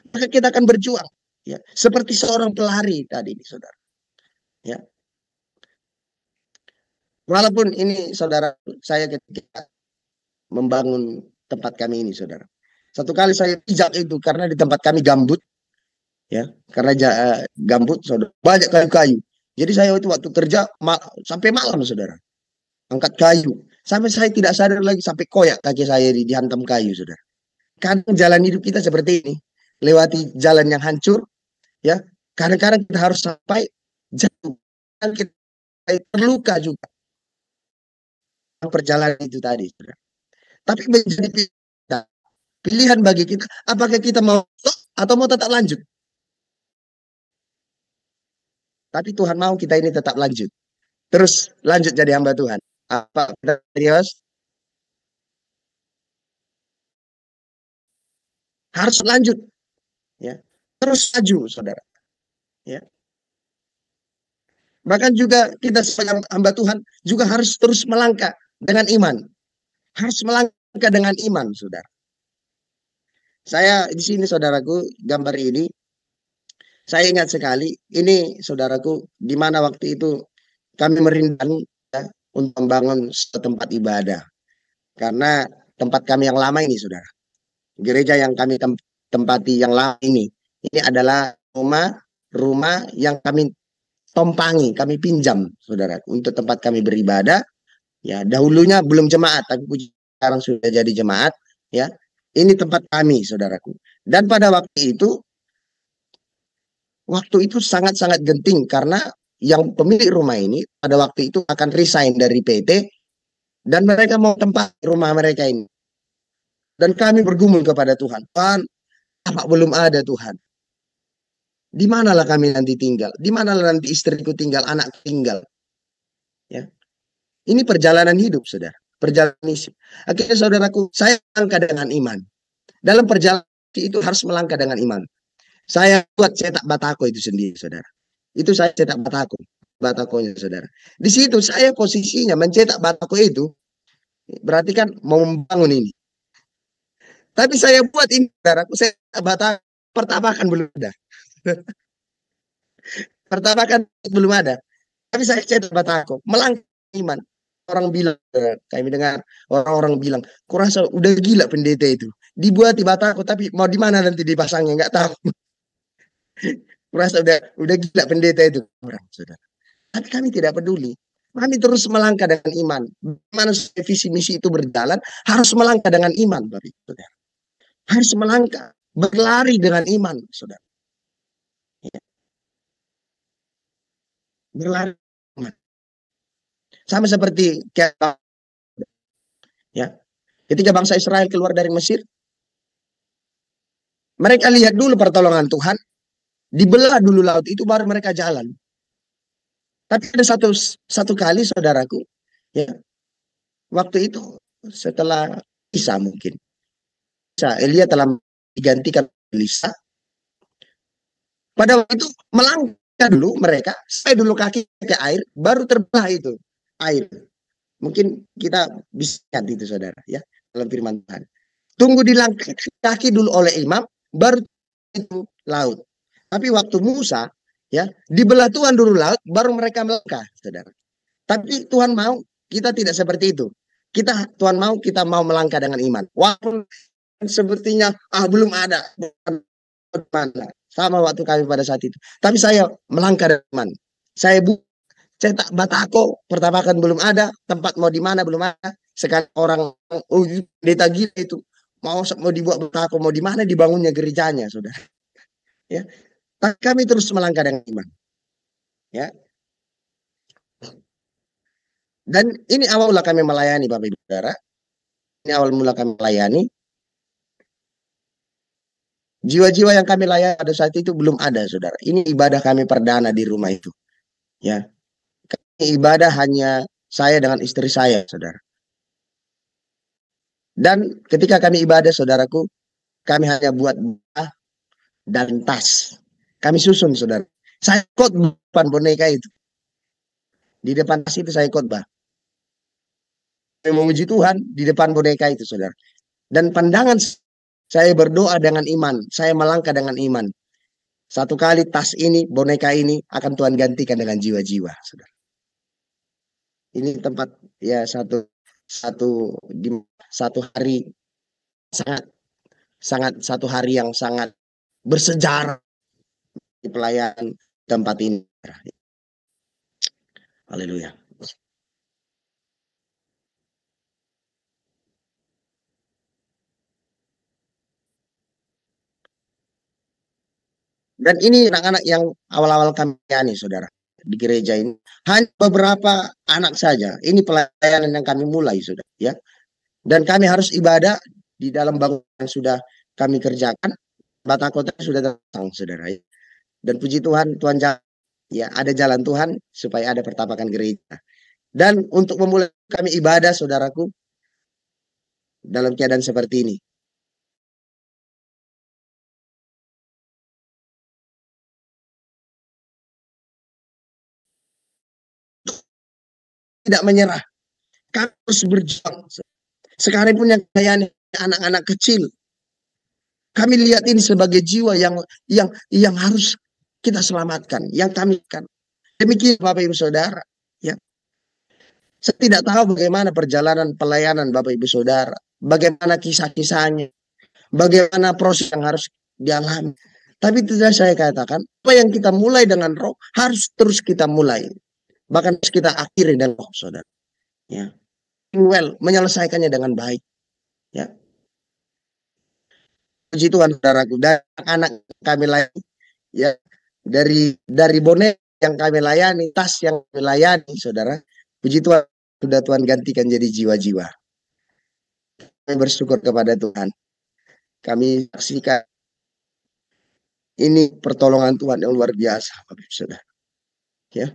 Maka kita akan berjuang, ya, seperti seorang pelari tadi, saudara. Ya. Walaupun ini, saudara, saya ketika membangun tempat kami ini, saudara. Satu kali saya pijak itu karena di tempat kami gambut, ya, karena gambut, saudara, banyak kayu-kayu. Jadi saya itu waktu kerja sampai malam, saudara, angkat kayu, sampai saya tidak sadar lagi sampai koyak kaki saya dihantam kayu, saudara. Kadang jalan hidup kita seperti ini, lewati jalan yang hancur, ya. Kadang-kadang kita harus sampai jatuh, kita terluka juga. Perjalanan itu tadi, saudara. Tapi menjadi pilihan bagi kita, apakah kita mau atau mau tetap lanjut. Tapi Tuhan mau kita ini tetap lanjut, terus lanjut jadi hamba Tuhan. Apa kita serius? Harus lanjut, ya, terus maju, saudara. Ya. Bahkan juga kita sebagai hamba Tuhan juga harus terus melangkah dengan iman. Harus melangkah dengan iman, saudara. Saya di sini, saudaraku, gambar ini, saya ingat sekali, ini saudaraku, di mana waktu itu kami merindukan, ya, untuk membangun tempat ibadah. Karena tempat kami yang lama ini, saudara, gereja yang kami tempati yang lama ini adalah rumah yang kami tompangi, kami pinjam, saudara, untuk tempat kami beribadah. Ya, dahulunya belum jemaat, tapi sekarang sudah jadi jemaat, ya. Ini tempat kami, saudaraku. Dan pada waktu itu sangat-sangat genting karena yang pemilik rumah ini pada waktu itu akan resign dari PT dan mereka mau tempat rumah mereka ini. Dan kami bergumul kepada Tuhan, Tuhan, apa belum ada, Tuhan? Di manalah kami nanti tinggal? Di manalah nanti istriku tinggal, anak tinggal? Ya. Ini perjalanan hidup, saudara. Perjalanan misi. Akhirnya, saudaraku, saya melangkah dengan iman. Dalam perjalanan itu harus melangkah dengan iman. Saya buat cetak batako itu sendiri, saudara. Itu saya cetak batakonya, saudara. Di situ saya posisinya mencetak batako itu, berarti kan mau membangun ini. Tapi saya buat ini, saudaraku, saya batako, pertamakan belum ada. Pertamakan belum ada. Tapi saya cetak batako, melangkah iman. Orang bilang, kami dengar orang-orang bilang, kurasa udah gila pendeta itu. Dibuat di batako, tapi mau di mana nanti dipasangnya nggak tahu. Kurasa udah gila pendeta itu, orang, saudara. Tapi kami tidak peduli. Kami terus melangkah dengan iman. Bagaimana visi misi itu berjalan, harus melangkah dengan iman, Bapak Ibu, saudara. Harus melangkah, berlari dengan iman, saudara. Ya. Berlari. Sama seperti ya, ketika bangsa Israel keluar dari Mesir, mereka lihat dulu pertolongan Tuhan, dibelah dulu laut itu baru mereka jalan. Tapi ada satu kali, saudaraku, ya, waktu itu setelah Elisa mungkin, Elia telah digantikan Elisa. Pada waktu itu melangkah dulu mereka, sampai dulu kaki ke air, baru terbelah itu air. Mungkin kita bisa lihat itu, saudara, ya, dalam firman Tuhan. Tunggu dilangkah kaki dulu oleh imam, baru itu laut. Tapi waktu Musa, ya, dibelah Tuhan dulu laut, baru mereka melangkah, saudara. Tapi Tuhan mau kita tidak seperti itu. Tuhan mau kita mau melangkah dengan iman. Walaupun sepertinya belum ada, sama waktu kami pada saat itu. Tapi saya melangkah dengan iman. Saya cetak batako, pertamakan belum ada, tempat mau di mana belum ada. Sekarang orang pendeta gila itu mau dibuat batako, mau di mana dibangunnya gerejanya, saudara. Ya, tapi kami terus melangkah dengan iman. Ya. Dan ini awal mula kami melayani, Bapak Ibu Saudara. Ini awal mula kami melayani. Jiwa-jiwa yang kami layani pada saat itu belum ada, saudara. Ini ibadah kami perdana di rumah itu. Ya, kami ibadah hanya saya dengan istri saya, saudara. Dan ketika kami ibadah, saudaraku, kami hanya buat buah dan tas. Kami susun, saudara. Saya ikut depan boneka itu. Di depan tas itu saya khotbah. Saya memuji Tuhan di depan boneka itu, saudara. Dan pandangan saya berdoa dengan iman. Saya melangkah dengan iman. Satu kali tas ini, boneka ini akan Tuhan gantikan dengan jiwa-jiwa, saudara. Ini tempat ya satu hari satu hari yang sangat bersejarah di pelayanan tempat ini. Haleluya. Dan ini anak-anak yang awal-awal kami layani, saudara, di gereja ini. Hanya beberapa anak saja. Ini pelayanan yang kami mulai, saudara. Ya. Dan kami harus ibadah di dalam bangunan yang sudah kami kerjakan. Bata kota sudah datang, saudara. Ya. Dan puji Tuhan, Tuhan ya ada jalan Tuhan supaya ada pertapakan gereja. Dan untuk memulai kami ibadah, saudaraku, dalam keadaan seperti ini. Tidak menyerah. Kami harus berjuang. Sekarang pun yang layani anak-anak kecil. Kami lihat ini sebagai jiwa yang harus kita selamatkan, yang kami kan. Demikian Bapak Ibu Saudara, ya. Saya tidak tahu bagaimana perjalanan pelayanan Bapak Ibu Saudara, bagaimana kisah-kisahnya, bagaimana proses yang harus dialami. Tapi tidak saya katakan, apa yang kita mulai dengan roh harus terus kita mulai. Bahkan harus kita akhiri dengan roh, saudara. Ya. Well, menyelesaikannya dengan baik. Ya. Puji Tuhan, saudaraku. Dan anak kami layani, ya, dari bonek yang kami layani, tas yang kami layani, saudara. Puji Tuhan, sudah Tuhan gantikan jadi jiwa-jiwa. Kami bersyukur kepada Tuhan. Kami saksikan ini pertolongan Tuhan yang luar biasa, Bapak Ibu Saudara. Ya.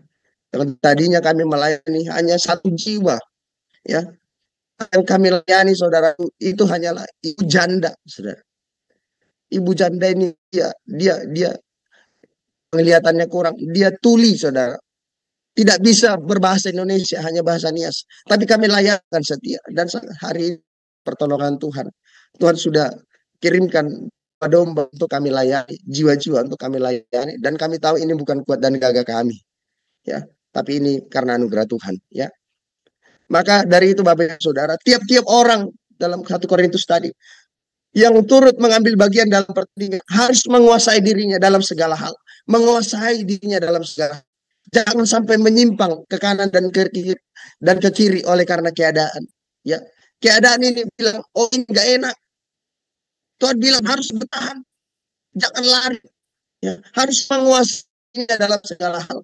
Tadinya kami melayani hanya satu jiwa, ya. Yang kami layani, saudara, itu hanyalah ibu janda, saudara. Ibu janda ini dia penglihatannya kurang, dia tuli, saudara. Tidak bisa berbahasa Indonesia, hanya bahasa Nias. Tapi kami layakan setia, dan hari ini pertolongan Tuhan. Tuhan sudah kirimkan domba untuk kami layani, jiwa-jiwa untuk kami layani, dan kami tahu ini bukan kuat dan gagah kami, ya. Tapi ini karena anugerah Tuhan, ya. Maka dari itu Bapak Ibu Saudara, tiap-tiap orang dalam 1 Korintus tadi yang turut mengambil bagian dalam pertandingan harus menguasai dirinya dalam segala hal, menguasai dirinya dalam segala hal. Jangan sampai menyimpang ke kanan dan ke kiri oleh karena keadaan, ya. Keadaan ini bilang, oh ini gak enak. Tuhan bilang harus bertahan, jangan lari, ya. Harus menguasainya dalam segala hal.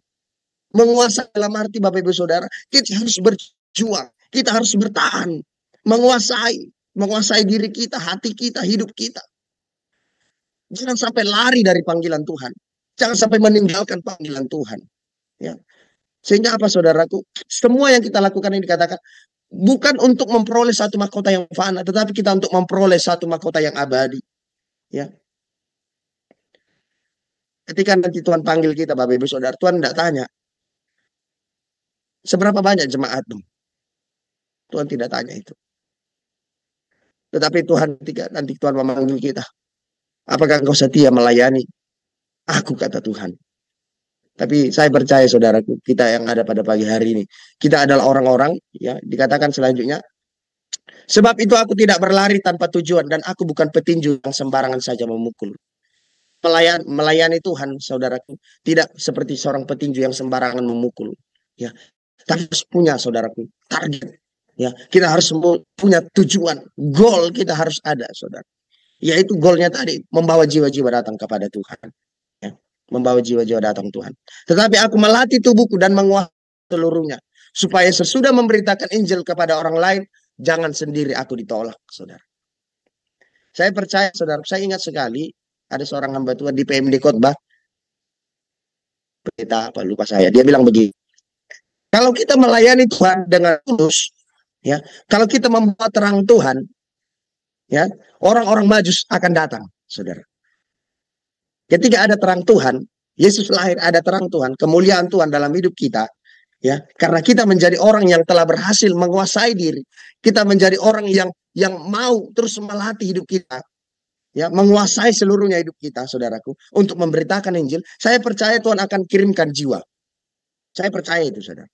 Menguasai dalam arti Bapak Ibu Saudara, kita harus berjuang, kita harus bertahan, menguasai diri kita, hati kita, hidup kita. Jangan sampai lari dari panggilan Tuhan, jangan sampai meninggalkan panggilan Tuhan, ya. Sehingga apa, saudaraku? Semua yang kita lakukan ini dikatakan bukan untuk memperoleh satu mahkota yang fana, tetapi kita untuk memperoleh satu mahkota yang abadi, ya. Ketika nanti Tuhan panggil kita, Bapak Ibu Saudara, Tuhan tidak tanya seberapa banyak jemaatmu. Tuhan tidak tanya itu. Tetapi Tuhan, ketika nanti Tuhan memanggil kita, apakah engkau setia melayani aku, kata Tuhan. Tapi saya percaya, saudaraku, kita yang ada pada pagi hari ini, kita adalah orang-orang, ya, dikatakan selanjutnya, sebab itu aku tidak berlari tanpa tujuan, dan aku bukan petinju yang sembarangan saja memukul. Melayani Tuhan, saudaraku, tidak seperti seorang petinju yang sembarangan memukul, ya. Kita harus punya, saudaraku, target, ya. Kita harus punya tujuan, goal kita harus ada, saudara. Yaitu goalnya tadi, membawa jiwa-jiwa datang kepada Tuhan, ya. Membawa jiwa-jiwa datang Tuhan. Tetapi aku melatih tubuhku dan menguasai seluruhnya, supaya sesudah memberitakan Injil kepada orang lain, jangan sendiri aku ditolak, saudara. Saya percaya, saudara, saya ingat sekali Ada seorang hamba Tuhan di PMD Khotbah, kita apa lupa saya, dia bilang begini, kalau kita melayani Tuhan dengan tulus, ya, kalau kita membawa terang Tuhan, ya, orang-orang Majus akan datang, saudara. Ketika ada terang Tuhan, Yesus lahir, ada terang Tuhan, kemuliaan Tuhan dalam hidup kita, ya, karena kita menjadi orang yang telah berhasil menguasai diri, kita menjadi orang yang mau terus melatih hidup kita, ya, menguasai seluruhnya hidup kita, saudaraku, untuk memberitakan Injil. Saya percaya Tuhan akan kirimkan jiwa. Saya percaya itu, saudara.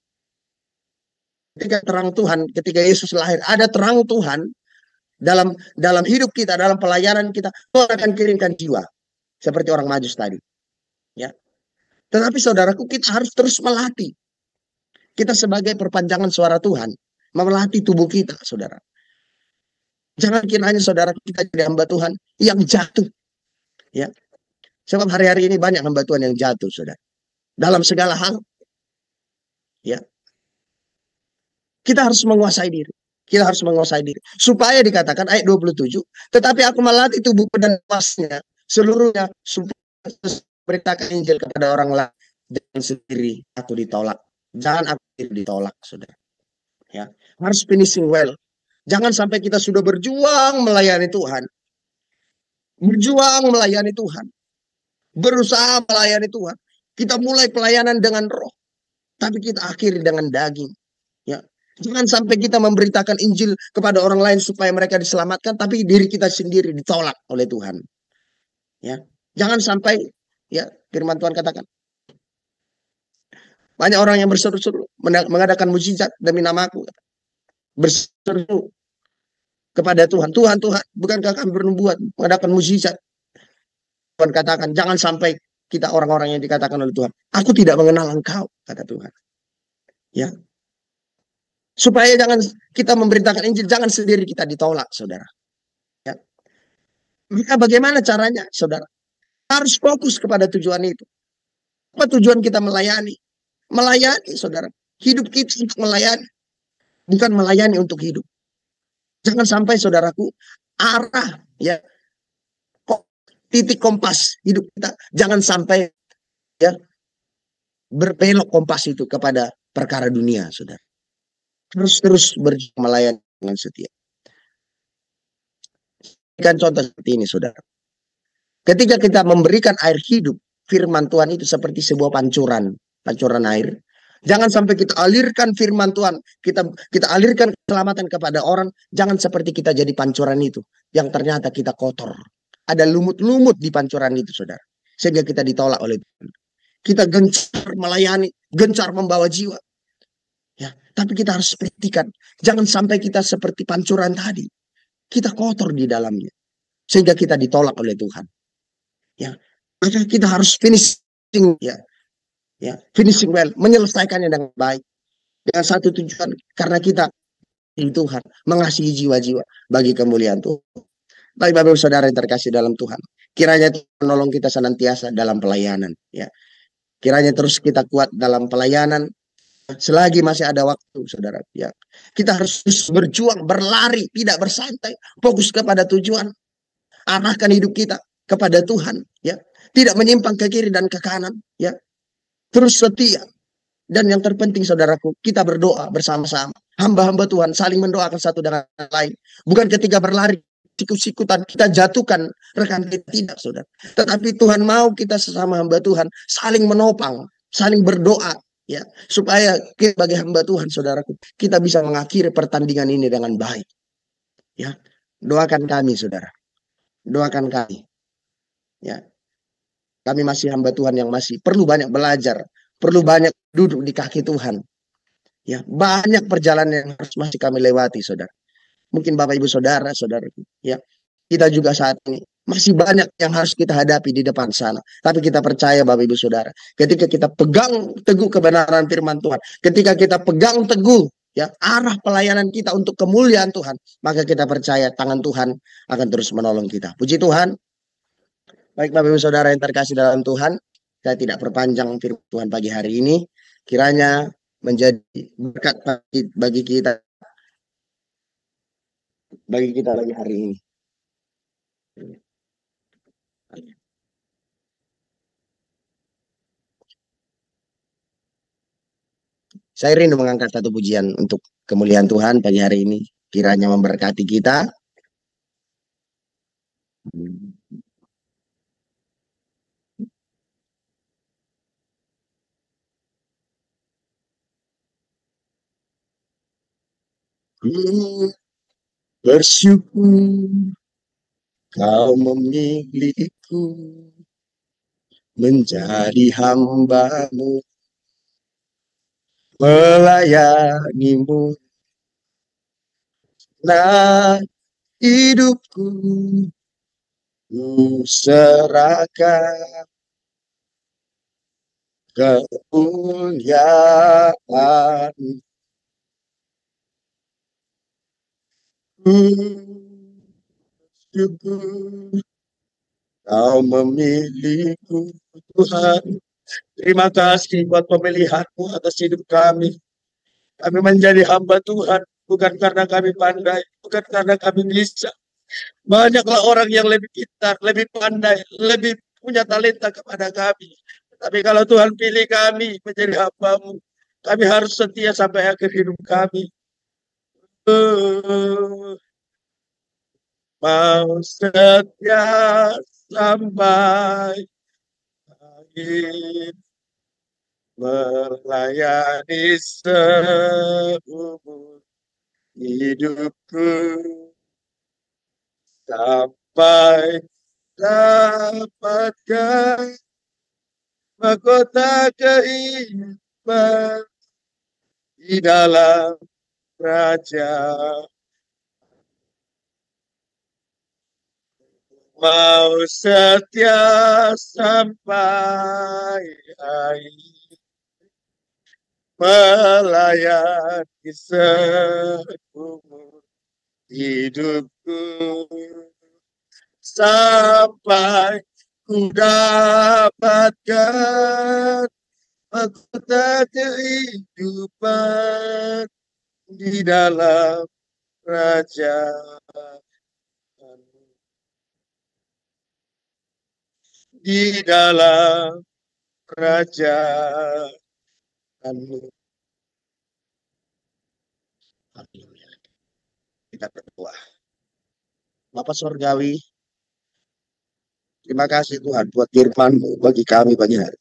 Ketika terang Tuhan, ketika Yesus lahir, ada terang Tuhan dalam hidup kita, dalam pelayanan kita, Tuhan akan kirimkan jiwa seperti orang Majus tadi, ya. Tetapi saudaraku, kita harus terus melatih. Kita sebagai perpanjangan suara Tuhan, melatih tubuh kita, saudara. Jangan kiranya saudara kita jadi hamba Tuhan yang jatuh, ya. Sebab hari-hari ini banyak hamba Tuhan yang jatuh, saudara. Dalam segala hal, ya. Kita harus menguasai diri. Kita harus menguasai diri. Supaya dikatakan ayat 27, tetapi aku melatih tubuhku dan kuasnya seluruhnya supaya beritakan Injil kepada orang lain. Jangan sendiri aku ditolak. Jangan aku ditolak, saudara. Ya, harus finishing well. Jangan sampai kita sudah berjuang melayani Tuhan. Berjuang melayani Tuhan. Berusaha melayani Tuhan. Kita mulai pelayanan dengan roh, tapi kita akhiri dengan daging. Ya. Jangan sampai kita memberitakan Injil kepada orang lain supaya mereka diselamatkan, tapi diri kita sendiri ditolak oleh Tuhan. Ya. Jangan sampai, ya, firman Tuhan katakan, banyak orang yang berseru-seru mengadakan mujizat demi namaku. Berseru kepada Tuhan, Tuhan, bukankah kami bernubuat mengadakan mujizat? Tuhan katakan, jangan sampai kita orang-orang yang dikatakan oleh Tuhan, aku tidak mengenal engkau, kata Tuhan. Ya. Supaya jangan kita memberitakan Injil, jangan sendiri kita ditolak, saudara. Ya. Maka bagaimana caranya, saudara? Harus fokus kepada tujuan itu. Apa tujuan kita melayani? Melayani, saudara. Hidup kita untuk melayani, bukan melayani untuk hidup. Jangan sampai, saudaraku, arah, ya, titik kompas hidup kita, jangan sampai, ya, berbelok kompas itu kepada perkara dunia, saudara. Harus terus berjuang melayani dengan setia. Berikan contoh seperti ini, saudara. Ketika kita memberikan air hidup, firman Tuhan itu seperti sebuah pancuran air. Jangan sampai kita alirkan firman Tuhan, kita alirkan keselamatan kepada orang, jangan seperti kita jadi pancuran itu, yang ternyata kita kotor. Ada lumut-lumut di pancuran itu, saudara. Sehingga kita ditolak oleh Tuhan. Kita gencar melayani, gencar membawa jiwa. Ya, tapi kita harus perhatikan, jangan sampai kita seperti pancuran tadi. Kita kotor di dalamnya. Sehingga kita ditolak oleh Tuhan. Ya, maka kita harus finishing, ya, finishing well, menyelesaikannya dengan baik, dengan satu tujuan, karena kita di Tuhan mengasihi jiwa-jiwa bagi kemuliaan Tuhan. Baik, Bapak Saudara yang terkasih dalam Tuhan, kiranya Tuhan menolong kita senantiasa dalam pelayanan, ya. Kiranya terus kita kuat dalam pelayanan selagi masih ada waktu, saudara. Ya, kita harus berjuang, berlari, tidak bersantai, fokus kepada tujuan, arahkan hidup kita kepada Tuhan, ya, tidak menyimpang ke kiri dan ke kanan, ya. Terus setia. Dan yang terpenting, saudaraku, kita berdoa bersama-sama. Hamba-hamba Tuhan saling mendoakan satu dengan lain. Bukan ketika berlari, sikut-sikutan, kita jatuhkan rekan kita, tidak, saudara. Tetapi Tuhan mau kita sesama hamba Tuhan saling menopang, saling berdoa, ya, supaya kita sebagai hamba Tuhan, saudaraku, kita bisa mengakhiri pertandingan ini dengan baik. Ya, doakan kami, saudara. Doakan kami. Ya. Kami masih hamba Tuhan yang masih perlu banyak belajar, perlu banyak duduk di kaki Tuhan. Ya, banyak perjalanan yang harus masih kami lewati, saudara. Mungkin Bapak Ibu Saudara, saudaraku, ya, kita juga saat ini masih banyak yang harus kita hadapi di depan sana. Tapi kita percaya, Bapak Ibu Saudara, ketika kita pegang teguh kebenaran firman Tuhan, ketika kita pegang teguh, ya, arah pelayanan kita untuk kemuliaan Tuhan, maka kita percaya tangan Tuhan akan terus menolong kita. Puji Tuhan. Baik, Bapak Ibu Saudara yang terkasih dalam Tuhan, saya tidak perpanjang firman Tuhan pagi hari ini, kiranya menjadi berkat bagi kita pagi hari ini. Saya rindu mengangkat satu pujian untuk kemuliaan Tuhan pagi hari ini. Kiranya memberkati kita. Bersyukur Kau memilihku menjadi hamba-Mu, melayani-Mu. Nah, hidupku ku serahkan kemuliaan. Syukur Kau memilihku, Tuhan. Terima kasih buat pemilihan-Mu atas hidup kami. Kami menjadi hamba Tuhan, bukan karena kami pandai, bukan karena kami bisa. Banyaklah orang yang lebih pintar, lebih pandai, lebih punya talenta kepada kami. Tapi kalau Tuhan pilih kami menjadi hamba-Mu, kami harus setia sampai akhir hidup kami. Mau setia sampai akhir, melayani seumur hidupku, sampai dapatkan mahkota kehidupan di dalam kerajaan. Mau setia sampai akhir, melayani seumur hidupku, sampai ku dapatkan mahkota kehidupan di dalam kerajaan. Di dalam kerajaan-Mu. Kita berdoa. Bapa Surgawi, terima kasih Tuhan buat firman-Mu bagi kami pagi hari.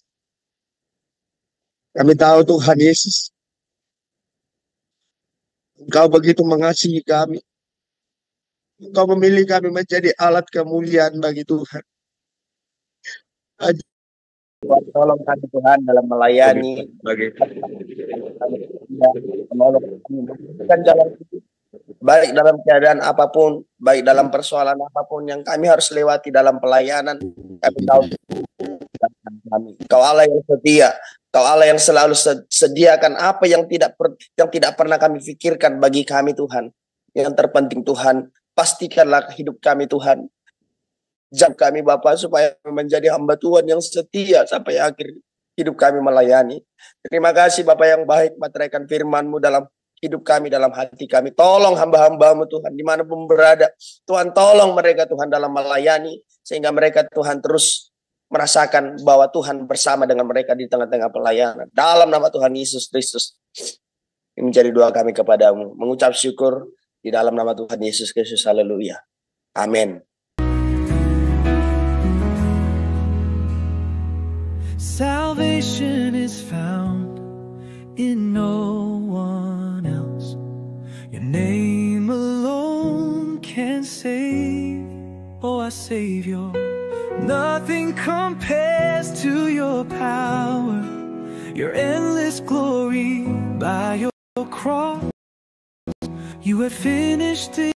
Kami tahu Tuhan Yesus, Engkau begitu mengasihi kami. Engkau memilih kami menjadi alat kemuliaan bagi Tuhan. Tolong kami Tuhan dalam melayani, menolong kami memberikan jalan hidup, baik dalam keadaan apapun, baik dalam persoalan apapun yang kami harus lewati dalam pelayanan. Kami tahu Kau Allah yang setia, Kau Allah yang selalu sediakan apa yang tidak pernah kami pikirkan bagi kami Tuhan. Yang terpenting Tuhan, pastikanlah hidup kami Tuhan. Jam kami Bapa supaya menjadi hamba Tuhan yang setia sampai akhir hidup kami melayani. Terima kasih Bapa yang baik, materaikan firman-Mu dalam hidup kami, dalam hati kami. Tolong hamba-hamba-Mu Tuhan dimanapun berada. Tuhan tolong mereka Tuhan dalam melayani, sehingga mereka Tuhan terus merasakan bahwa Tuhan bersama dengan mereka di tengah-tengah pelayanan. Dalam nama Tuhan Yesus Kristus, ini menjadi doa kami kepadamu. Mengucap syukur di dalam nama Tuhan Yesus Kristus. Haleluya. Amin. Salvation is found in no one else. Your name alone can save. Oh, our Savior. Nothing compares to your power, your endless glory. By your cross, you have finished it.